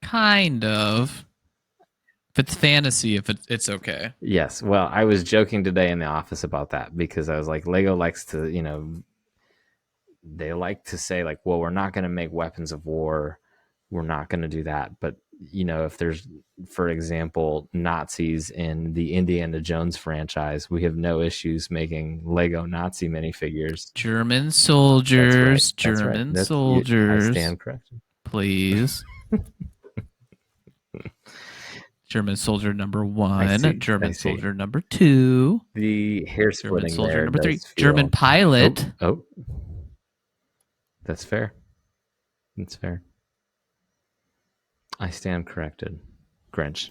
Kind of. If it's fantasy, if it's okay. yes. Well, I was joking today in the office about that because I was like, Lego likes to, they like to say like, well, we're not going to make weapons of war, we're not going to do that. But if there's, for example, Nazis in the Indiana Jones franchise, we have no issues making Lego Nazi minifigures. German That's right. soldiers, That's right. German I soldiers, stand corrected. please. German soldier number I one, see. I German see. soldier number two, The hair German splitting soldier there number three, does German feel. Oh, pilot. oh, that's fair. That's fair. I stand corrected, Grinch.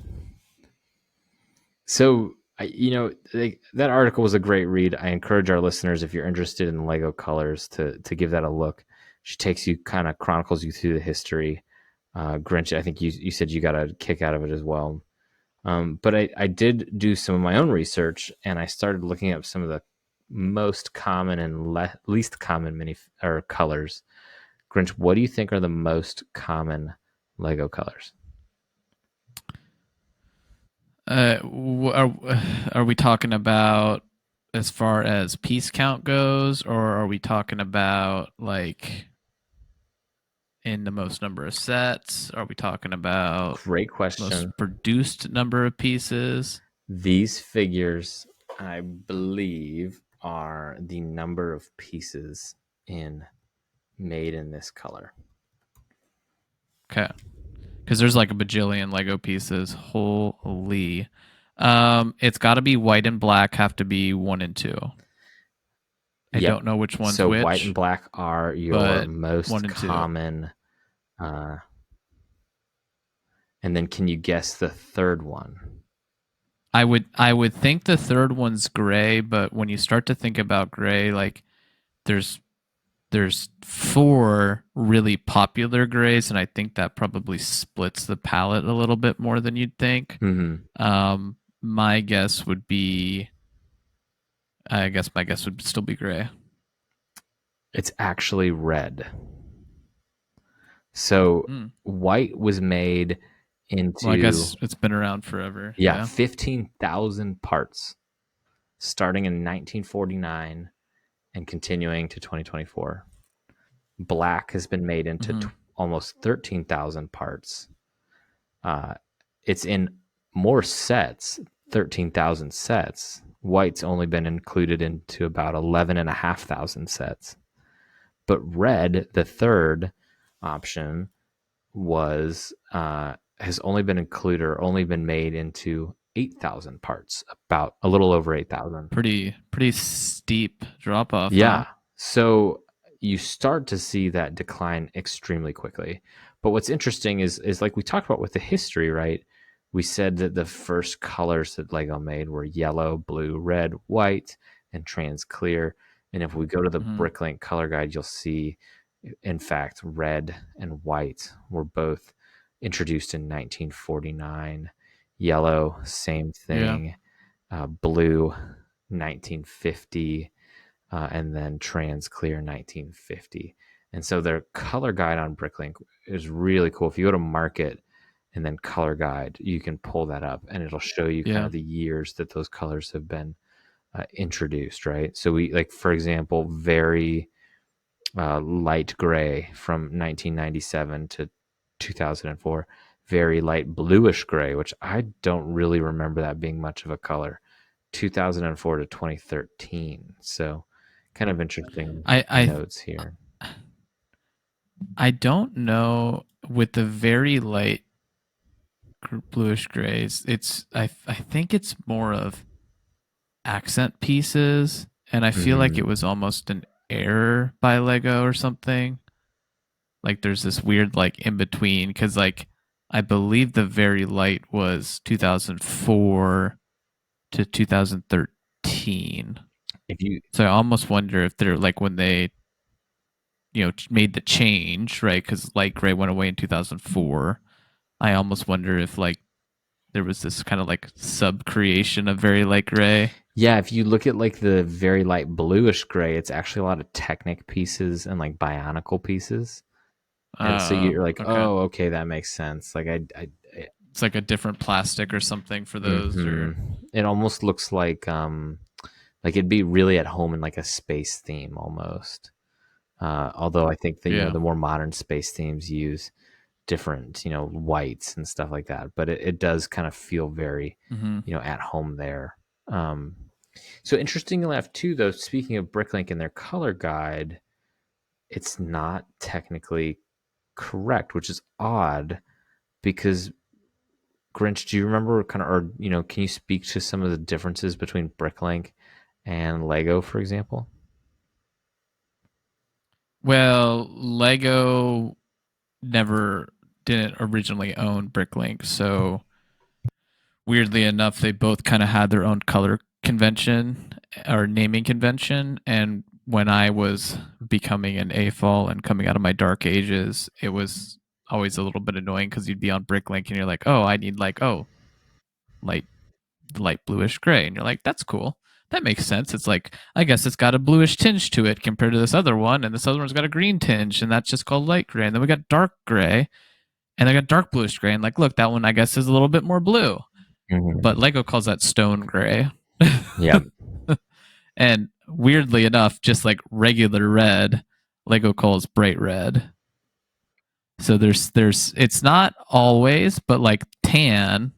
So that article was a great read. I encourage our listeners, if you're interested in Lego colors, to give that a look. She takes you, kind of chronicles you through the history. Grinch, I think you said you got a kick out of it as well. But I did do some of my own research, and I started looking up some of the most common and least common mini or colors. Grinch, what do you think are the most common Lego colors? Are we talking about as far as piece count goes, or are we talking about like in the most number of sets? Are we talking about Great most question. produced number of pieces? These figures, I believe, are the number of pieces in made in this color. Okay, because there's like a bajillion Lego pieces. Holy. It's got to be white and black. Have to be 1 and 2. I Yep. don't know which one's So white and which, black are your but most 1 and 2. common. Uh, and then can you guess the third one? I would think the third one's gray, but when you start to think about gray, like there's there's 4 really popular grays, and I think that probably splits the palette a little bit more than you'd think. Mm-hmm. My guess would be, I guess my guess would still be gray. It's actually red. So Mm. white was made Well, I into, guess it's been around forever. yeah, Yeah. 15,000 parts starting in 1949 and continuing to 2024. Black has been made into Mm-hmm. almost 13,000 parts. Uh, it's in more sets, 13,000 sets. White's only been included into about 11,500 sets. But red, the third option, was has only been included or only been made into 8,000 parts, about a little over 8,000. Pretty steep drop off, huh? Yeah. So you start to see that decline extremely quickly. But what's interesting is like we talked about with the history, right? We said that the first colors that Lego made were yellow, blue, red, white, and trans clear. And if we go to the Mm-hmm. Bricklink color guide, you'll see, in fact, red and white were both introduced in 1949. Yellow, same Yeah. thing. Blue, 1950, and then Trans Clear 1950. And so their color guide on Bricklink is really cool. If you go to Market and then Color Guide, you can pull that up and it'll show you kind Yeah. of the years that those colors have been introduced, right? So we, like, for example, very light gray from 1997 to 2004, very light bluish gray, which I don't really remember that being much of a color, 2004 to 2013. So kind of interesting I I notes here. I don't know with the very light bluish grays. I think it's more of accent pieces, and I feel like Mm-hmm. it was almost an error by Lego or something. Like there's this weird like in between because like I believe the very light was 2004 to 2013. If you, So I almost wonder if they're like when they made the change, right? Because light gray went away in 2004. I almost wonder if like there was this kind of like sub creation of very light gray. yeah, if you look at like the very light bluish gray, it's actually a lot of Technic pieces and like Bionicle pieces. And so you're like, Okay. oh, okay, that makes sense. Like It's like a different plastic or something for those, or it almost looks like it'd be really at home in like a space theme almost. Although I think that yeah. the more modern space themes use different whites and stuff like that, but it does kind of feel very Mm-hmm. at home there. Um, so interesting enough too, though. Speaking of Bricklink and their color guide, it's not technically correct, which is odd because Grinch, do you remember kind of, or can you speak to some of the differences between Bricklink and Lego, for example? Well, Lego never didn't originally own Bricklink, so Weirdly enough, they both kind of had their own color convention or naming convention. And when I was becoming an AFOL and coming out of my dark ages, it was always a little bit annoying because you'd be on Bricklink and you're like, oh, I need like, oh, light light bluish gray. And you're like, that's cool. That makes sense. It's like, I guess it's got a bluish tinge to it compared to this other one, and this other one's got a green tinge, and that's just called light gray. And then we got dark gray, and I got dark bluish gray. And like, look, that one I guess is a little bit more blue. But Mm-hmm. Lego calls that stone gray. Yeah. And weirdly enough, just like regular red, Lego calls bright red. So there's it's not always, but like tan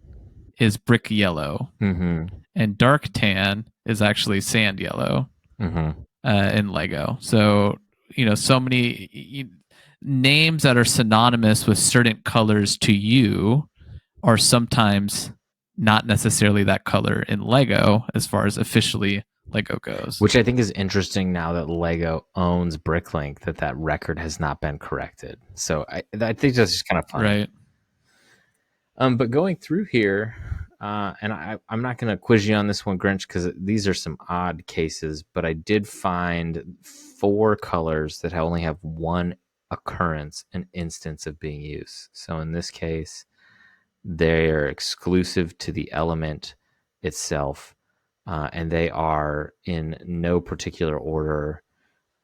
is brick yellow, Mm-hmm. and dark tan is actually sand yellow Mm-hmm. in Lego. So so many names that are synonymous with certain colors to you are sometimes not necessarily that color in Lego as far as officially Lego goes. Which I think is interesting now that Lego owns Bricklink, that record has not been corrected. So I think that's just kind of funny. Right. But going through here, and I'm not going to quiz you on this one, Grinch, because these are some odd cases, but I did find 4 colors that only have one occurrence, an instance of being used. So in this case, they're exclusive to the element itself, and they are in no particular order: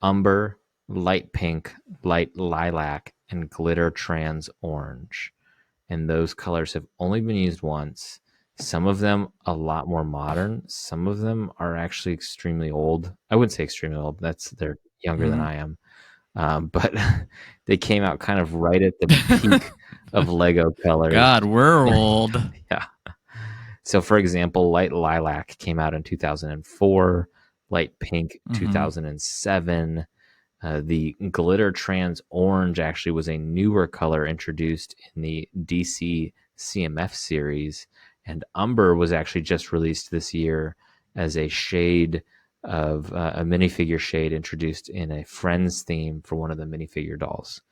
umber, light pink, light lilac, and glitter trans orange. And those colors have only been used once. Some of them a lot more modern. Some of them are actually extremely old. I wouldn't say extremely old. They're younger than Mm-hmm. I am. But they came out kind of right at the peak of Lego colors. God, we're old. Yeah. So, for example, light lilac came out in 2004, light pink Mm-hmm. 2007. The glitter trans orange actually was a newer color introduced in the DC CMF series, and umber was actually just released this year as a shade of a minifigure shade introduced in a Friends theme for one of the minifigure dolls.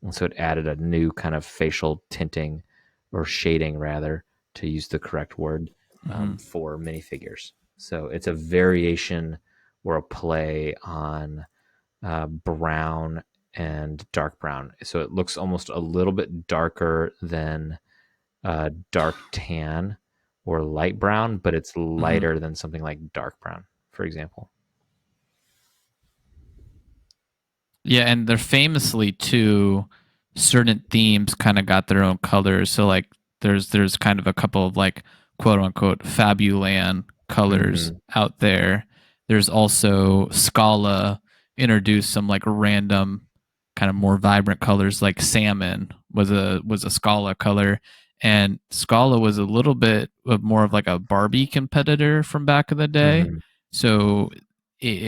And so it added a new kind of facial tinting or shading, rather, to use the correct word, Mm-hmm. for minifigures. So it's a variation or a play on brown and dark brown. So it looks almost a little bit darker than dark tan or light brown, but it's Mm-hmm. lighter than something like dark brown, for example. Yeah, and they're famously too. Certain themes kind of got their own colors. So like, there's kind of a couple of like quote unquote Fabuland colors Mm-hmm. out there. There's also Scala introduced some like random kind of more vibrant colors, like salmon was a Scala color, and Scala was a little bit of more of like a Barbie competitor from back in the day. Mm-hmm. So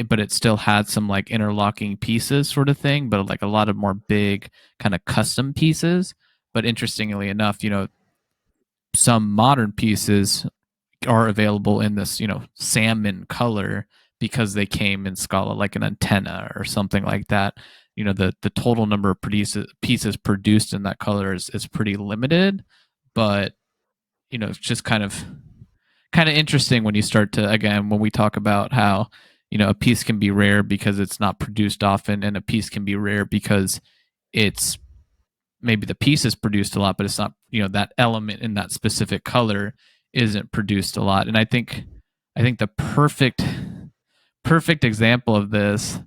but it still had some like interlocking pieces sort of thing, but like a lot of more big kind of custom pieces. But interestingly enough, some modern pieces are available in this, salmon color because they came in Scala, like an antenna or something like that. The total number of pieces produced in that color is pretty limited, but it's just kind of interesting when you start to, again, when we talk about how a piece can be rare because it's not produced often, and a piece can be rare because it's maybe the piece is produced a lot, but it's not, that element in that specific color isn't produced a lot. And I think the perfect example of this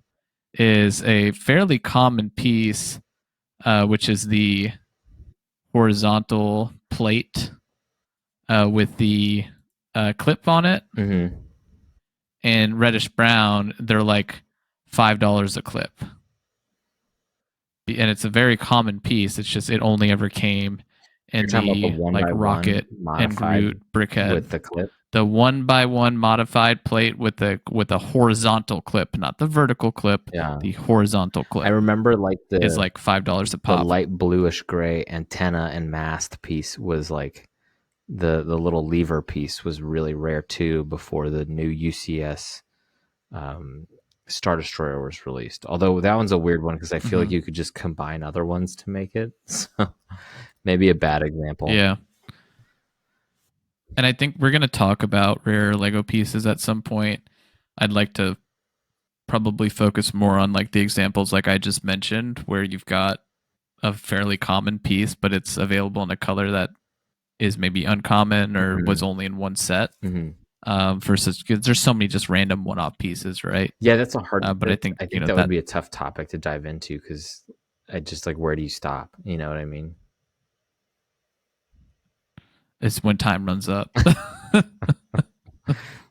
is a fairly common piece, which is the horizontal plate with the clip on it. Mm-hmm. And reddish brown, they're like $5 a clip. And it's a very common piece. It's just it only ever came You're in talking about the the one like by one rocket and modified Groot brickhead. with the clip. The one by one modified plate with a horizontal clip, not the vertical clip. Yeah. The horizontal I clip remember like is like $5 a the pop. light bluish gray antenna and mast piece was like the little lever piece was really rare too before the new UCS um, Star Destroyer was released. Although that one's a weird one because I feel like Mm-hmm. you could just combine other ones to make it. So maybe a bad example. Yeah. And I think we're going to talk about rare Lego pieces at some point. I'd like to probably focus more on like the examples like I just mentioned, where you've got a fairly common piece, but it's available in a color that is maybe uncommon or was Hmm. only in one set. Hmm. Versus, because there's so many just random one-off pieces, right? Yeah, that's a hard. But I think I think that would that be a tough topic to dive into because I just like where do you stop? You know what I mean? is when time runs up.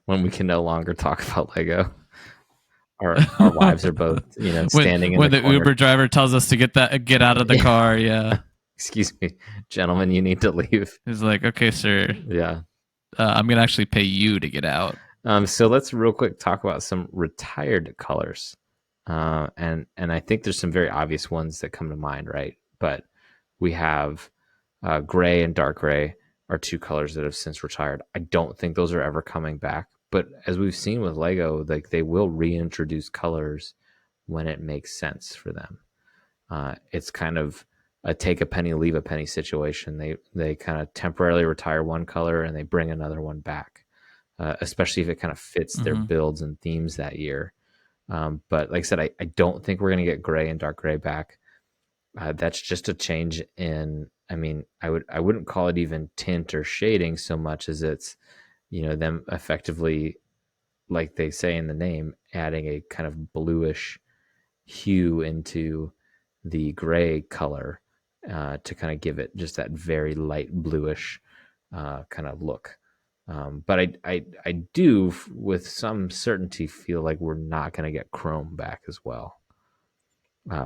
When we can no longer talk about Lego, our wives are both when standing in the when the corner. Uber driver tells us to get out of the Yeah. car, yeah, Excuse me, gentlemen, you need to leave. he's like, okay, sir, Yeah. I'm gonna actually pay you to get out. So let's real quick talk about some retired colors, and I think there's some very obvious ones that come to mind, right? But we have gray and dark gray are two colors that have since retired. I don't think those are ever coming back. But as we've seen with Lego, like they will reintroduce colors when it makes sense for them. It's kind of a take a penny, leave a penny situation. They kind of temporarily retire one color and they bring another one back, especially if it kind of fits their Mm-hmm. builds and themes that year. But like I said, I don't think we're going to get gray and dark gray back. That's just a change in. I mean, I wouldn't call it even tint or shading so much as it's them effectively, like they say in the name, adding a kind of bluish hue into the gray color to kind of give it just that very light bluish kind of look. But I do, with some certainty, feel like we're not going to get chrome back as well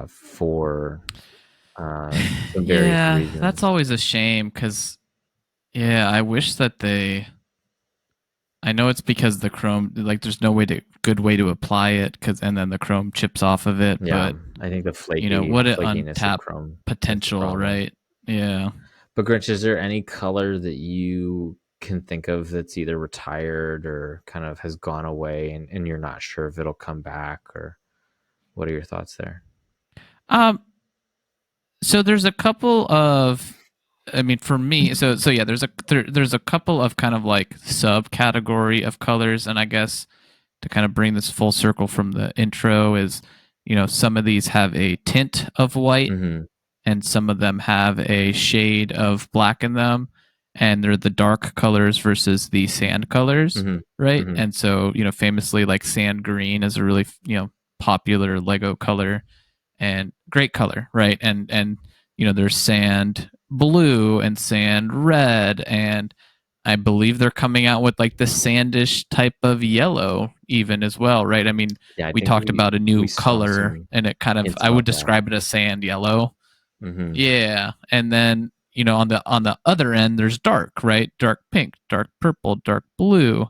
for some various Yeah, that's reasons. always a shame because yeah, I wish that they. I know it's because the chrome, like, there's no way to good way to apply it, because and then the chrome chips off of it. Yeah, But I think the flaky what an flakiness of untapped chrome is the potential, problem. right? Yeah. But Grinch, is there any color that you can think of that's either retired or kind of has gone away and you're not sure if it'll come back, or what are your thoughts there? Um. So there's a couple of, I mean, for me, so yeah, there's a couple of kind of like subcategory of colors, and I guess to kind of bring this full circle from the intro is, some of these have a tint of white Mm-hmm. and some of them have a shade of black in them, and they're the dark colors versus the sand colors, Mm-hmm. right? Mm-hmm. And so, famously, like sand green is a really, popular Lego color and great color, right? And there's sand blue and sand red, and I believe they're coming out with like the sandish type of yellow even as well, right? I mean, Yeah, I we think talked about a we new saw color, some and it kind of, hints I would about that. describe it as sand yellow. Mm-hmm. Yeah, and then on the other end there's dark, right? Dark pink, dark purple, dark blue,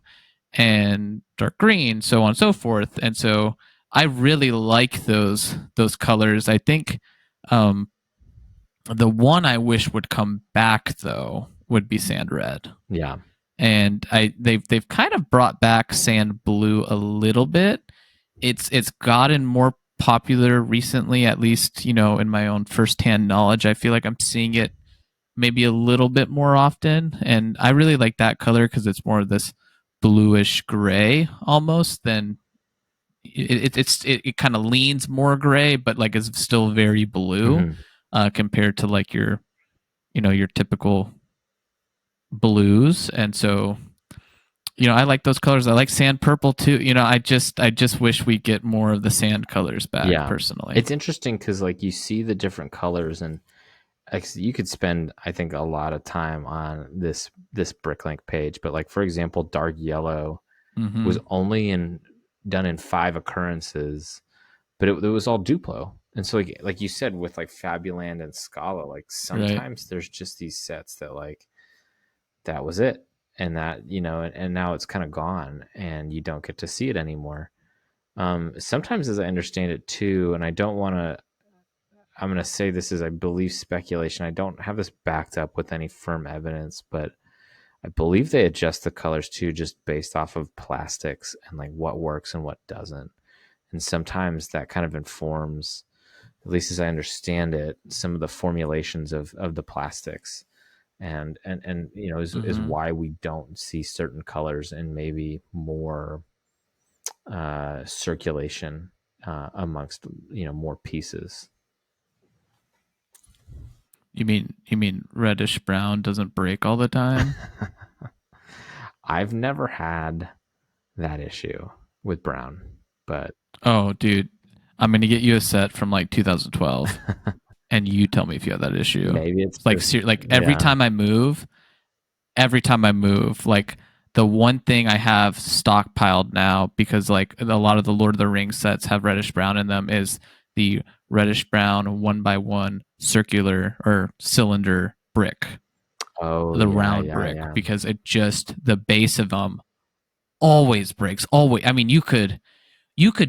and dark green, so on and so forth. And so I really like those colors. I think um, the one I wish would come back though would be sand red. Yeah. And they've kind of brought back sand blue a little bit. It's gotten more popular recently, at least in my own firsthand knowledge. I feel like I'm seeing it maybe a little bit more often, and I really like that color because it's more of this bluish gray almost than it kind of leans more gray, but like it's still very blue Mm-hmm. compared to like your typical blues. And so I like those colors. I like sand purple too. I just wish we get more of the sand colors back Yeah. personally. It's interesting because like you see the different colors and you could spend, I think, a lot of time on this Bricklink page. But like for example, dark yellow Mm-hmm. was only done in 5 occurrences, but it was all Duplo. And so like you said with like Fabuland and Scala, like Right. sometimes there's just these sets that like that was it, and that and now it's kind of gone and you don't get to see it anymore. Sometimes, as I understand it too, and I don't want to, I'm going to say this is, I believe, speculation. I don't have this backed up with any firm evidence, but I believe they adjust the colors too, just based off of plastics and like what works and what doesn't. And sometimes that kind of informs, at least as I understand it, some of the formulations of the plastics. and is Mm-hmm. why we don't see certain colors and maybe more circulation amongst more pieces. You mean reddish brown doesn't break all the time? I've never had that issue with brown, but Oh, dude, I'm gonna get you a set from like 2012, and you tell me if you have that issue. maybe it's Like, just like yeah. every time I move, like the one thing I have stockpiled now, because like a lot of the Lord of the Rings sets have reddish brown in them, is the reddish brown 1x1 circular or cylinder brick, Oh the yeah, round yeah, brick, yeah. because it just, the base of them always breaks. Always. I mean, you could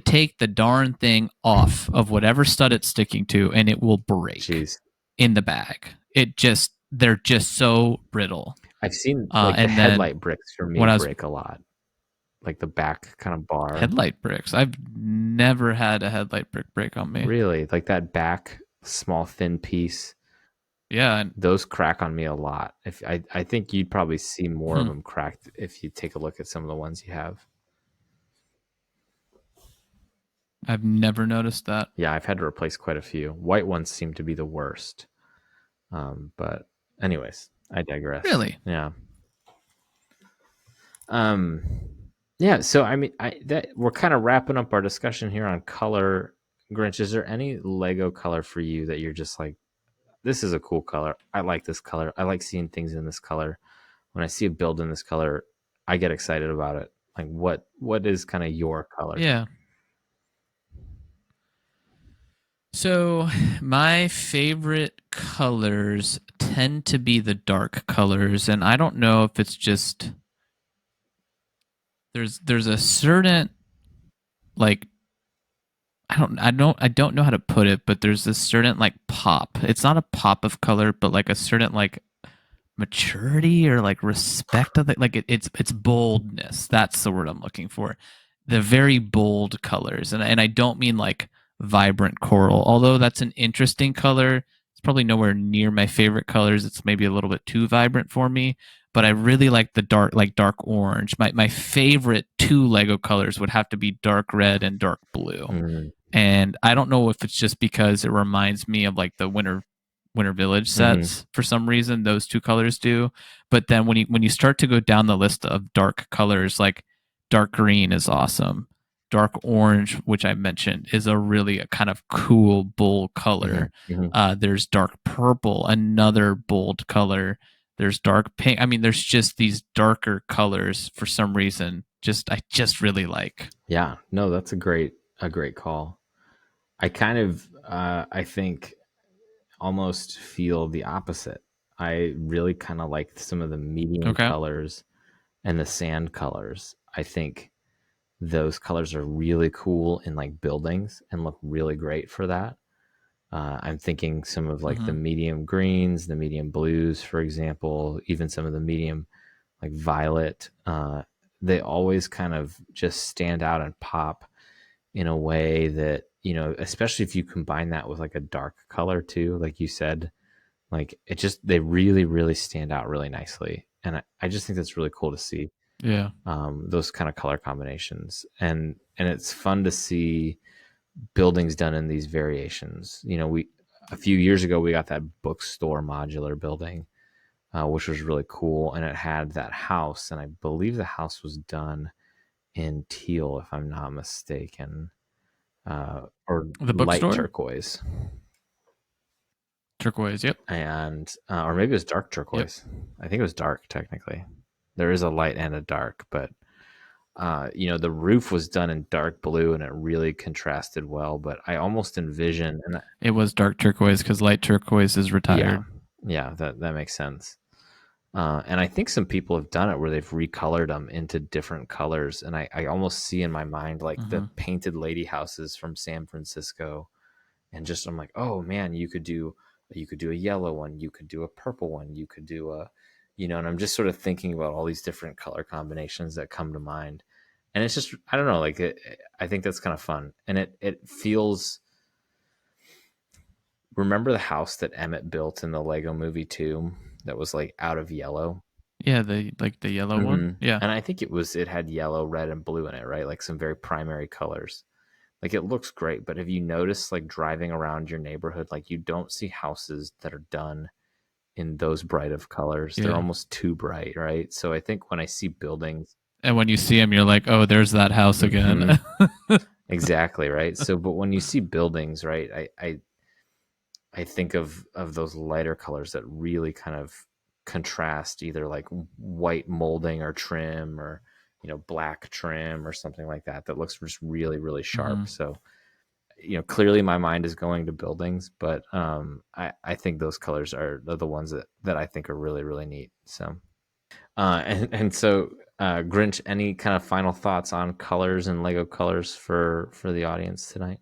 take the darn thing off of whatever stud it's sticking to and it will break Jeez. in the bag. They're just so brittle. I've seen like the And then headlight bricks for me when I was break a lot, like the back kind of bar. headlight bricks, I've never had a headlight brick break on me. Really, like that back small thin piece. Yeah. And, Those crack on me a lot. If I think you'd probably see more of hmm, them cracked if you take a look at some of the ones you have. I've never noticed that. Yeah, I've had to replace quite a few. White ones seem to be the worst. But anyways, I digress. Really? Yeah. Um, yeah. So I mean, I that we're kind of wrapping up our discussion here on color. Grinch, is there any Lego color for you that you're just like, this is a cool color. I like this color. I like seeing things in this color. When I see a build in this color, I get excited about it. Like what is kind of your color? Yeah. So my favorite colors tend to be the dark colors, and I don't know if it's just there's a certain, like, I don't know how to put it, but there's this certain like pop. It's not a pop of color, but like a certain like maturity or like respect of it. Like it's boldness. That's the word I'm looking for. The very bold colors, and I don't mean like vibrant coral, although that's an interesting color. It's probably nowhere near my favorite colors. It's maybe a little bit too vibrant for me. But I really like the dark, like dark orange. My favorite two Lego colors would have to be dark red and dark blue. Mm-hmm. And I don't know if it's just because it reminds me of like the Winter Village Mm-hmm. sets for some reason. Those two colors do, but then when you start to go down the list of dark colors, like dark green is awesome. Dark orange, which I mentioned, is a really a kind of cool, bold color. Mm-hmm. There's dark purple, another bold color. There's dark pink. I mean, there's just these darker colors for some reason. I just really like. Yeah, no, that's a great call. I kind of I think almost feel the opposite. I really kind of like some of the medium Okay. colors and the sand colors. I think those colors are really cool in like buildings and look really great for that. I'm thinking some of like the Mm-hmm. medium greens, the medium blues, for example, even some of the medium like violet. They always kind of just stand out and pop in a way that, especially if you combine that with like a dark color too, like you said, like it just, they really, really stand out really nicely. And I just think that's really cool to see Yeah. those kind of color combinations. And it's fun to see buildings done in these variations. A few years ago, we got that bookstore modular building, which was really cool. And it had that house. And I believe the house was done in teal, if I'm not mistaken, or The light bookstore? turquoise, Turquoise. Yep. and or maybe it was dark Yep. turquoise. I think it was dark technically. There is a light and a dark, but the roof was done in dark blue and it really contrasted well. But I almost envision, It was dark turquoise because light turquoise is yeah, retired. yeah, that makes sense. And I think some people have done it where they've recolored them into different colors, and I almost see in my mind like the Mm-hmm. painted lady houses from San Francisco. And just I'm like, oh man, you could do a yellow one, you could do a purple one, you could do and I'm just sort of thinking about all these different color combinations that come to mind. And it's just, I don't know, like I think that's kind of fun. And it feels, remember the house that Emmett built in the Lego movie too? that was like out of yellow. Yeah, the yellow one. Yeah. And I think it had yellow, red, and blue in it, right? Like some very primary colors. Like it looks great, but have you noticed like driving around your neighborhood, like you don't see houses that are done in those bright of colors. They're Yeah. almost too bright, right? So I think when I see buildings, And when you see them, you're like, oh, there's that house again. mhm, exactly, right? So, but when you see buildings, right, I think of those lighter colors that really kind of contrast either like white molding or trim or black trim or something like that that looks just really really Hmm. sharp. So clearly my mind is going to buildings, but I think those colors are the ones that I think are really really neat. So and so Grinch, any kind of final thoughts on colors and Lego colors for the audience tonight?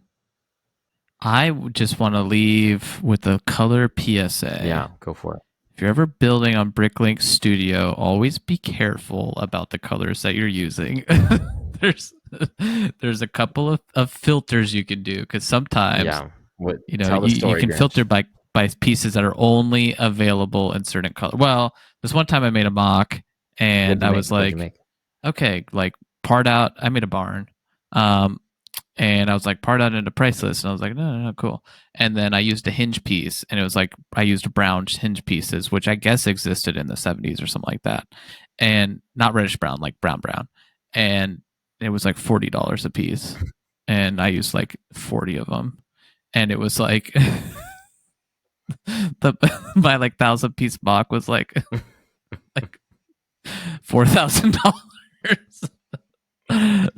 I just want to leave with a color PSA. Yeah, go for it. If you're ever building on Bricklink Studio, always be careful about the colors that you're using. there's there's a couple of filters you can do because sometimes Yeah, what tell the you story, can Grinch. filter by pieces that are only available in certain color. Well, this one time I made a mock What'd and you I make? was What'd you like, make? okay, like part out. I made a barn. Um, and I was like, part out into price list. And I was like, no, no, no, cool. And then I used a hinge piece, and it was like I used brown hinge pieces, which I guess existed in the 70s or something like that. And not reddish brown, like brown brown. And it was like $40 a piece. And I used like 40 of them. And it was like the my like 1,000 piece mock was like $4,000.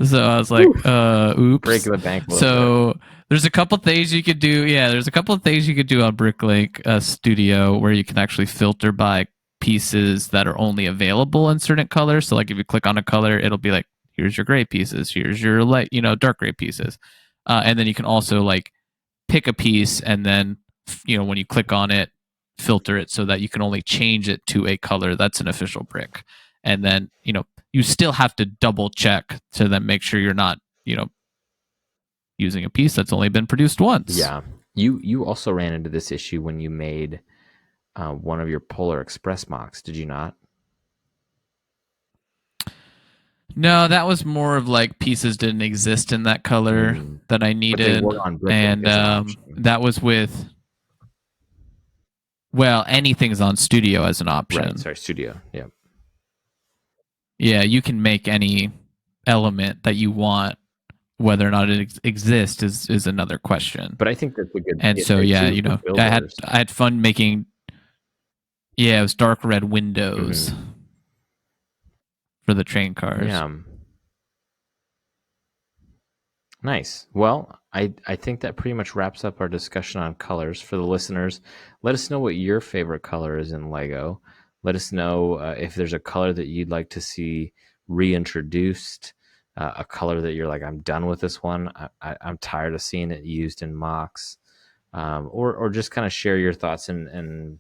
So I was like, Oof. Break oops. the bank a little bit. So there's a couple things you could do. Yeah, there's a couple of things you could do on Bricklink Studio where you can actually filter by pieces that are only available in certain colors. So like if you click on a color, it'll be like, here's your gray pieces, here's your light, dark gray pieces. And then you can also like pick a piece and then when you click on it, filter it so that you can only change it to a color that's an official brick. And then you still have to double check to then make sure you're not using a piece that's only been produced once. Yeah, you also ran into this issue when you made one of your Polar Express mocks, did you not? No, that was more of like pieces didn't exist in that color Mm. that I But they needed. were on Bricklink And as an option. that was with, well, anything's on Studio as an Right. option. Sorry, Studio. Yeah. Yeah, you can make any element that you want. Whether or not it exists is another question. But I think that's a good And so PSA yeah, too for I had builders. I had fun making. Yeah, it was dark red windows Hmm. for the train cars. Yeah. Nice. Well, I think that pretty much wraps up our discussion on colors. For the listeners, let us know what your favorite color is in Lego. Let us know if there's a color that you'd like to see reintroduced, a color that you're like, I'm done with this one. I'm tired of seeing it used in mocks, or just kind of share your thoughts and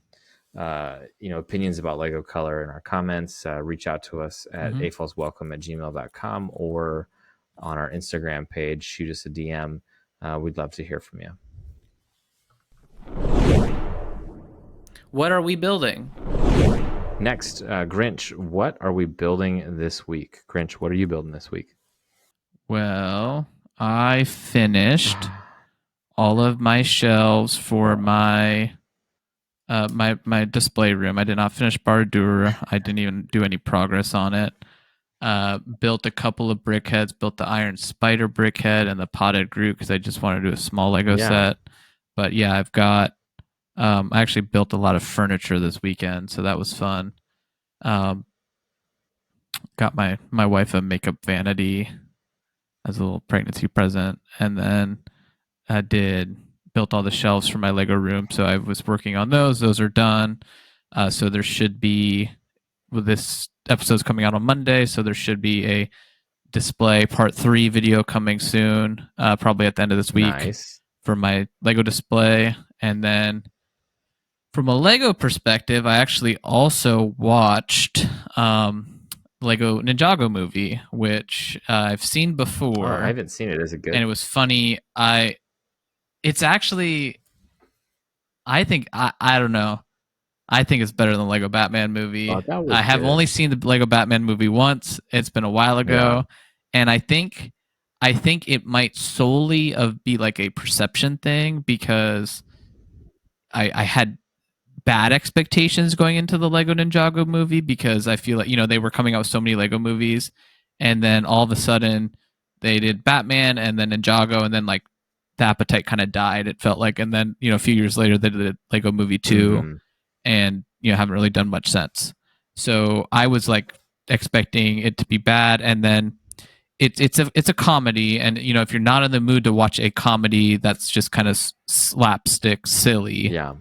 opinions about Lego color in our comments. Reach out to us at Mm-hmm. afolswelcome@gmail.com or on our Instagram page. Shoot us a DM. We'd love to hear from you. What are we building? Next, Grinch, what are we building this week? Grinch, what are you building this week? Well, I finished all of my shelves for my display room. I did not finish Bardur. I didn't even do any progress on it. Built a couple of brickheads. Built the iron spider brickhead and the potted Groot because I just wanted to do a small Lego Yeah. set. But yeah, I've got. I actually built a lot of furniture this weekend, so that was fun. Um, got my wife a makeup vanity as a little pregnancy present, and then I did built all the shelves for my Lego room. So I was working on those. Those are done. So there should be, well, this episode's coming out on Monday, so there should be a display part 3 video coming soon, probably at the end of this week Nice. for my Lego display. And then from a Lego perspective, I actually also watched Lego Ninjago movie, which I've seen Oh, I before, haven't seen it. Is it and good? it was funny. It's actually, I think I don't know. I think it's better than the Lego Batman movie. That was I have good. only seen the Lego Batman movie once. It's been a while Yeah. ago, and I think it might solely be like a perception thing because I had bad expectations going into the Lego Ninjago movie because I feel like they were coming out with so many Lego movies, and then all of a sudden they did Batman and then Ninjago, and then like the appetite kind of died. It felt like, and then a few years later they did Lego Movie 2, Mm-hmm. and haven't really done much since. So I was like expecting it to be bad, and then it's a comedy, and if you're not in the mood to watch a comedy that's just kind of slapstick silly, Yeah.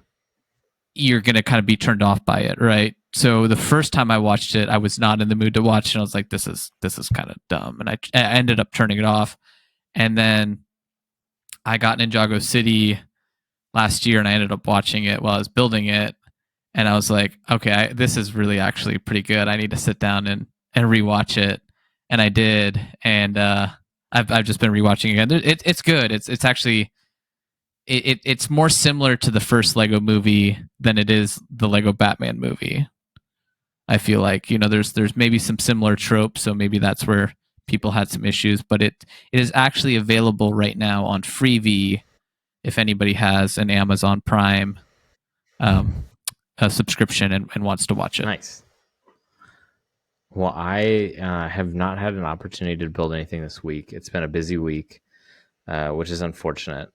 you're gonna kind of be turned off by it, right? So the first time I watched it, I was not in the mood to watch it. And I was like, this is kind of dumb, and I ended up turning it off. And then I got Ninjago City last year, and I ended up watching it while I was building it, and I was like, okay, this is really actually pretty good. I need to sit down and rewatch it, and I did, and I've just been rewatching again. It's good. It's actually it's more similar to the first Lego movie than it is the Lego Batman movie. I feel like there's maybe some similar tropes, so maybe that's where people had some issues. But it is actually available right now on Freevee if anybody has an Amazon Prime a subscription and wants to watch it. Nice. Well, I have not had an opportunity to build anything this week. It's been a busy week, which is unfortunate.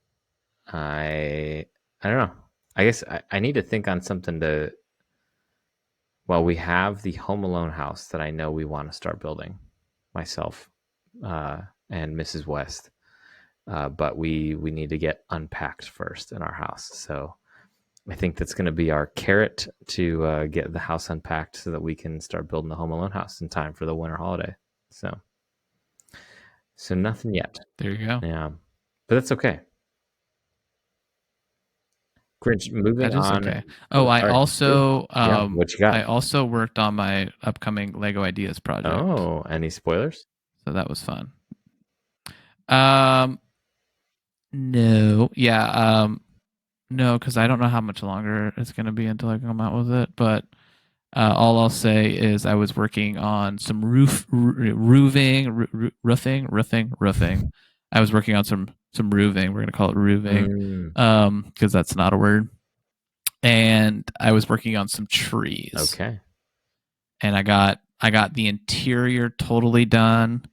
I don't know. I guess I need to think on something to. Well, we have the Home Alone house that I know we want to start building, myself and Mrs. West. But we need to get unpacked first in our house. So I think that's going to be our carrot to get the house unpacked so that we can start building the Home Alone house in time for the winter holiday. So nothing yet. There you go. Yeah, but that's okay. Grinch, moving That is on. okay. Oh, I All right. also Yeah, what you got? I also worked on my upcoming Lego Ideas project. Oh, any spoilers? So that was fun. No. Yeah, no, because I don't know how much longer it's gonna be until I come out with it. But all I'll say is I was working on some roofing. I was working on some roofing. We're gonna call it roofing, because that's not a word. And I was working on some trees. Okay. And I got the interior totally done.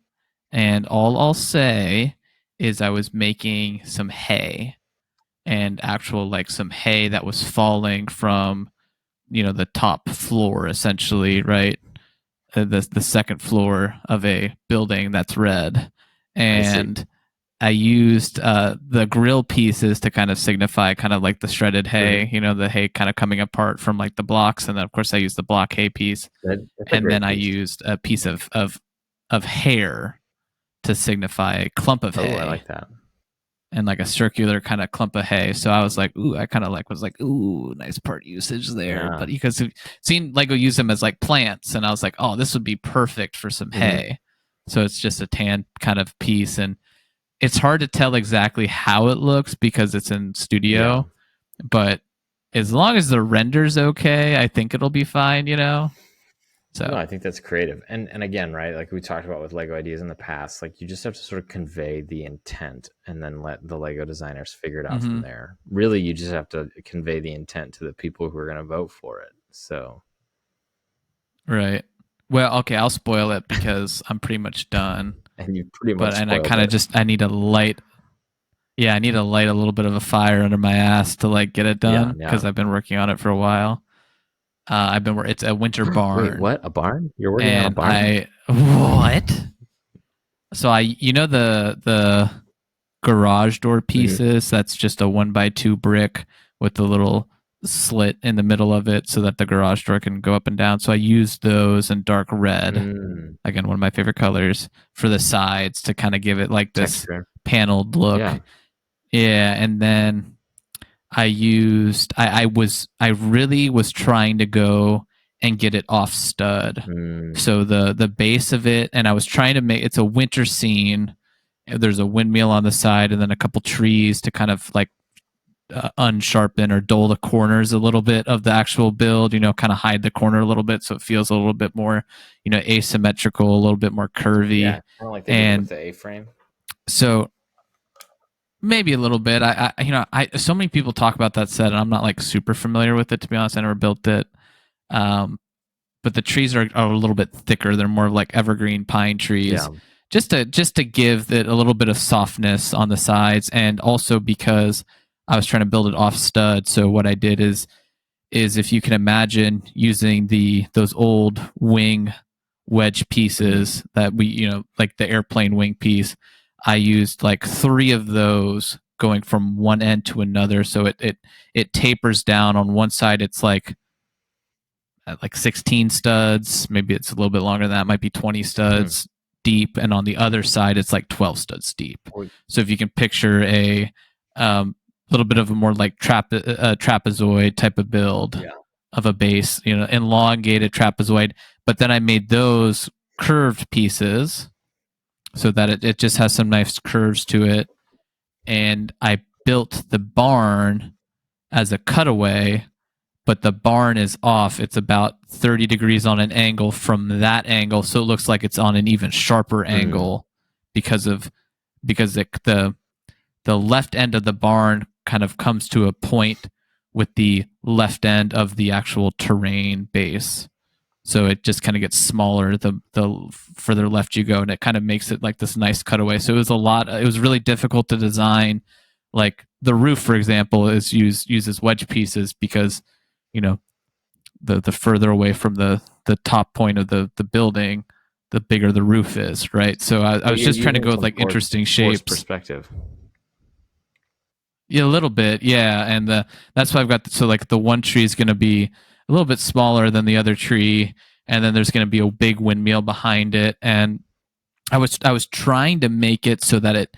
And all I'll say is I was making some hay, and actual like some hay that was falling from the top floor, essentially, right? The second floor of a building that's red. And I used the grill pieces to kind of signify kind of like the shredded hay, the hay kind of coming apart from like the blocks. And then of course I used the block hay piece. And then I used a piece of hair to signify a clump of hay. Oh, I like that. And like a circular kind of clump of hay. So I was like, ooh, I kind of was like, ooh, nice part usage there. Yeah. But because I've seen Lego use them as like plants, and I was like, oh, this would be perfect for some hay. So it's just a tan kind of piece, and it's hard to tell exactly how it looks because it's in studio. But as long as the render's okay, I think it'll be fine, So no, I think that's creative. And again, right, like we talked about with Lego Ideas in the past, like you just have to sort of convey the intent and then let the Lego designers figure it out from there. Really, you just have to convey the intent to the people who are going to vote for it. So right. Well, okay, I'll spoil it because I'm pretty much done. And you pretty much I kind of just I need to light a little bit of a fire under my ass to like get it done because I've been working on it for a while. It's a winter barn. Wait, what? A barn? You're working on a barn? What? So the garage door pieces, that's just a 1x2 brick with the little slit in the middle of it so that the garage door can go up and down. So I used those in dark red. Again, one of my favorite colors, for the sides to kind of give it like this texture, paneled look. Yeah, and then I really was trying to go and get it off stud. So the base of it, and I was trying to make it's a winter scene. There's a windmill on the side and then a couple trees to kind of like unsharpen or dull the corners a little bit of the actual build, kind of hide the corner a little bit so it feels a little bit more, asymmetrical, a little bit more Yeah, curvy. kind of like they did with And the A-frame. so maybe a little bit. I so many people talk about that set, and I'm not like super familiar with it, to be honest. I never built it. Um, but the trees are a little bit thicker. They're more like evergreen pine trees, Yeah. just to give it a little bit of softness on the sides, and also because I was trying to build it off stud. So what I did is if you can imagine using those old wing wedge pieces that we, like the airplane wing piece, I used like 3 of those going from one end to another. So it tapers down on one side. It's like 16 studs. Maybe it's a little bit longer than that. It might be 20 studs deep. And on the other side, it's like 12 studs deep. So if you can picture a little bit of a more like trapezoid type of build of a base, elongated trapezoid. But then I made those curved pieces so that it just has some nice curves to it. And I built the barn as a cutaway, but the barn is off. It's about 30 degrees on an angle from that angle, so it looks like it's on an even sharper angle because the left end of the barn kind of comes to a point with the left end of the actual terrain base. So it just kind of gets smaller the further left you go, and it kind of makes it like this nice cutaway. So it was really difficult to design. Like the roof, for example, uses wedge pieces because, the further away from the top point of the building, the bigger the roof is, right? So I was just trying to go with like interesting shapes. Perspective. Yeah, a little bit, yeah, and that's why I've got so like the one tree is going to be a little bit smaller than the other tree, and then there's going to be a big windmill behind it, and I was trying to make it so that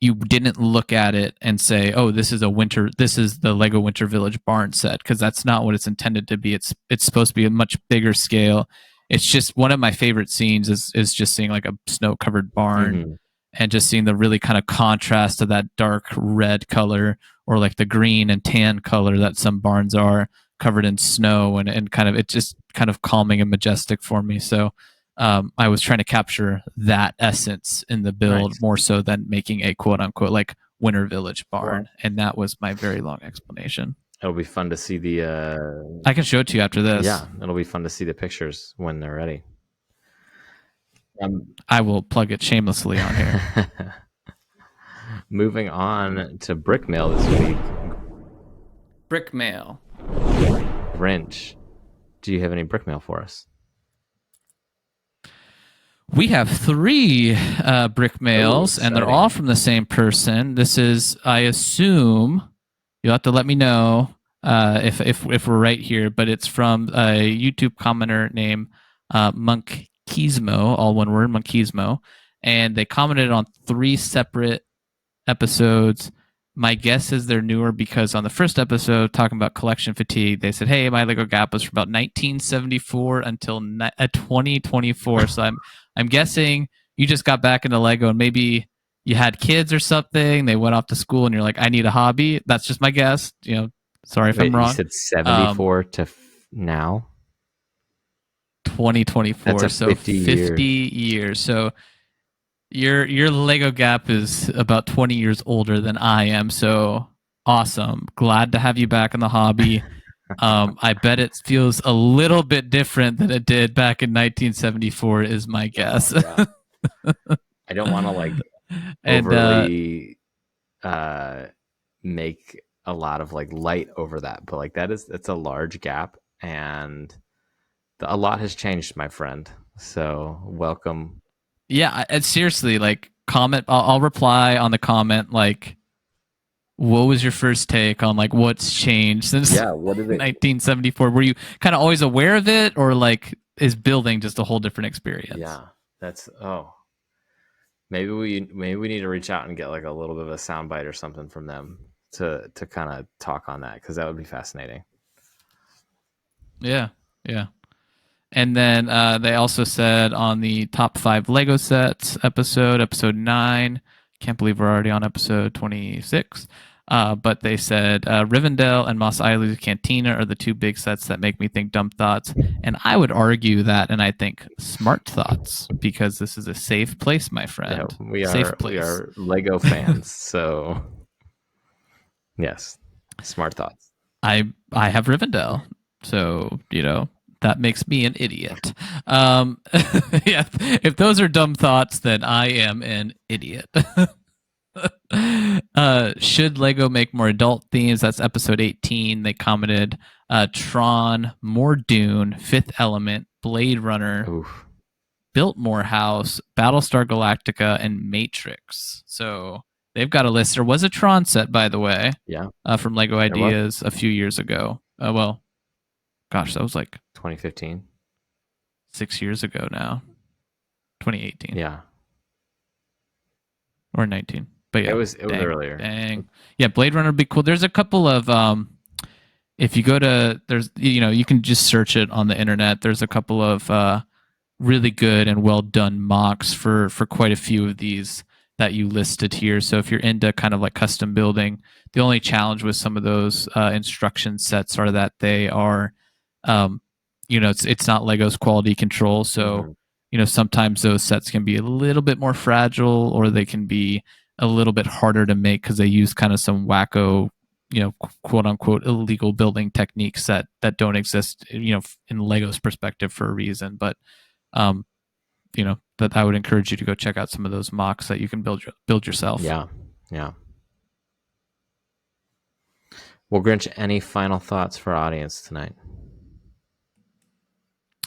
you didn't look at it and say, "Oh, this is the Lego Winter Village barn set," because that's not what it's intended to be. It's supposed to be a much bigger scale. It's just one of my favorite scenes is just seeing like a snow covered barn and just seeing the really kind of contrast of that dark red color or like the green and tan color that some barns are covered in snow, and kind of it's just kind of calming and majestic for me. So I was trying to capture that essence in the build more so than making a quote unquote like Winter Village barn. And that was my very long explanation. It'll be fun to see I can show it to you after this. Yeah, it'll be fun to see the pictures when they're ready. I will plug it shamelessly on here. Moving on to Brick Mail this week. Brick Mail. Grinch, do you have any Brick Mail for us? We have 3 brick mails, and they're all from the same person. This is, I assume, you'll have to let me know if we're right here, but it's from a YouTube commenter named Monkizmo, all one word, Monkizmo, and they commented on 3 separate episodes. My guess is they're newer because on the first episode, talking about collection fatigue, they said, "Hey, my Lego gap was from about 1974 until 2024." So I'm guessing you just got back into Lego and maybe you had kids or something. They went off to school and you're like, "I need a hobby." That's just my guess. Sorry if I'm wrong. You said 74 to now. 2024. That's so 50 years. So your Lego gap is about 20 years older than I am. So awesome. Glad to have you back in the hobby. I bet it feels a little bit different than it did back in 1974 is my guess. Yeah. I don't want to like overly make a lot of like light over that, but like it's a large gap, and a lot has changed, my friend. So welcome. Yeah, seriously, like comment. I'll reply on the comment like, what was your first take on like what's changed since 1974? Were you kind of always aware of it, or like is building just a whole different experience? Yeah, maybe we need to reach out and get like a little bit of a soundbite or something from them to kind of talk on that, because that would be fascinating. Yeah. And then they also said on the top 5 Lego sets episode 9, Can't believe we're already on episode 26. But they said Rivendell and Mos Eisley's Cantina are the two big sets that make me think dumb thoughts. And I would argue that, and I think smart thoughts, because this is a safe place, my friend. Yeah, safe place. We are Lego fans, so yes, smart thoughts. I have Rivendell, so that makes me an idiot. Yeah, if those are dumb thoughts, then I am an idiot. Should Lego make more adult themes? That's episode 18. They commented Tron, more Dune, Fifth Element, Blade Runner, Oof. Biltmore House, Battlestar Galactica, and Matrix. So they've got a list. There was a Tron set, by the way, Yeah, from Lego Ideas a few years ago. Well, gosh, that was like 2015. 6 years ago now. 2018. Yeah. Or 19. But yeah, it was earlier. Dang. Yeah, Blade Runner would be cool. There's a couple of if you go to there's you can just search it on the internet. There's a couple of really good and well done mocks for quite a few of these that you listed here. So if you're into kind of like custom building, the only challenge with some of those instruction sets are that they are it's not Lego's quality control. So sometimes those sets can be a little bit more fragile, or they can be a little bit harder to make because they use kind of some wacko, quote unquote illegal building techniques that don't exist, in Lego's perspective for a reason. But that I would encourage you to go check out some of those mocks that you can build yourself. Yeah. Well, Grinch, any final thoughts for our audience tonight?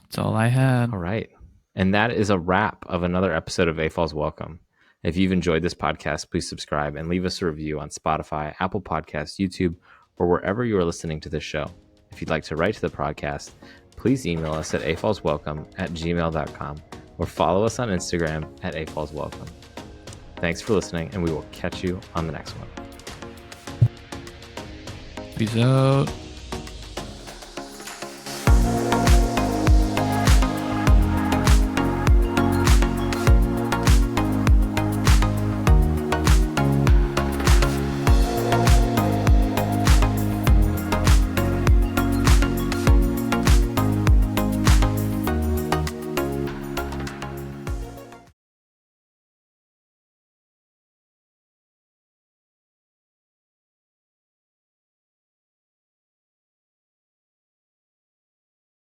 That's all I had. All right. And that is a wrap of another episode of AFOLs Welcome. If you've enjoyed this podcast, please subscribe and leave us a review on Spotify, Apple Podcasts, YouTube, or wherever you are listening to this show. If you'd like to write to the podcast, please email us at afolswelcome@gmail.com or follow us on Instagram at afolswelcome. Thanks for listening, and we will catch you on the next one. Peace out.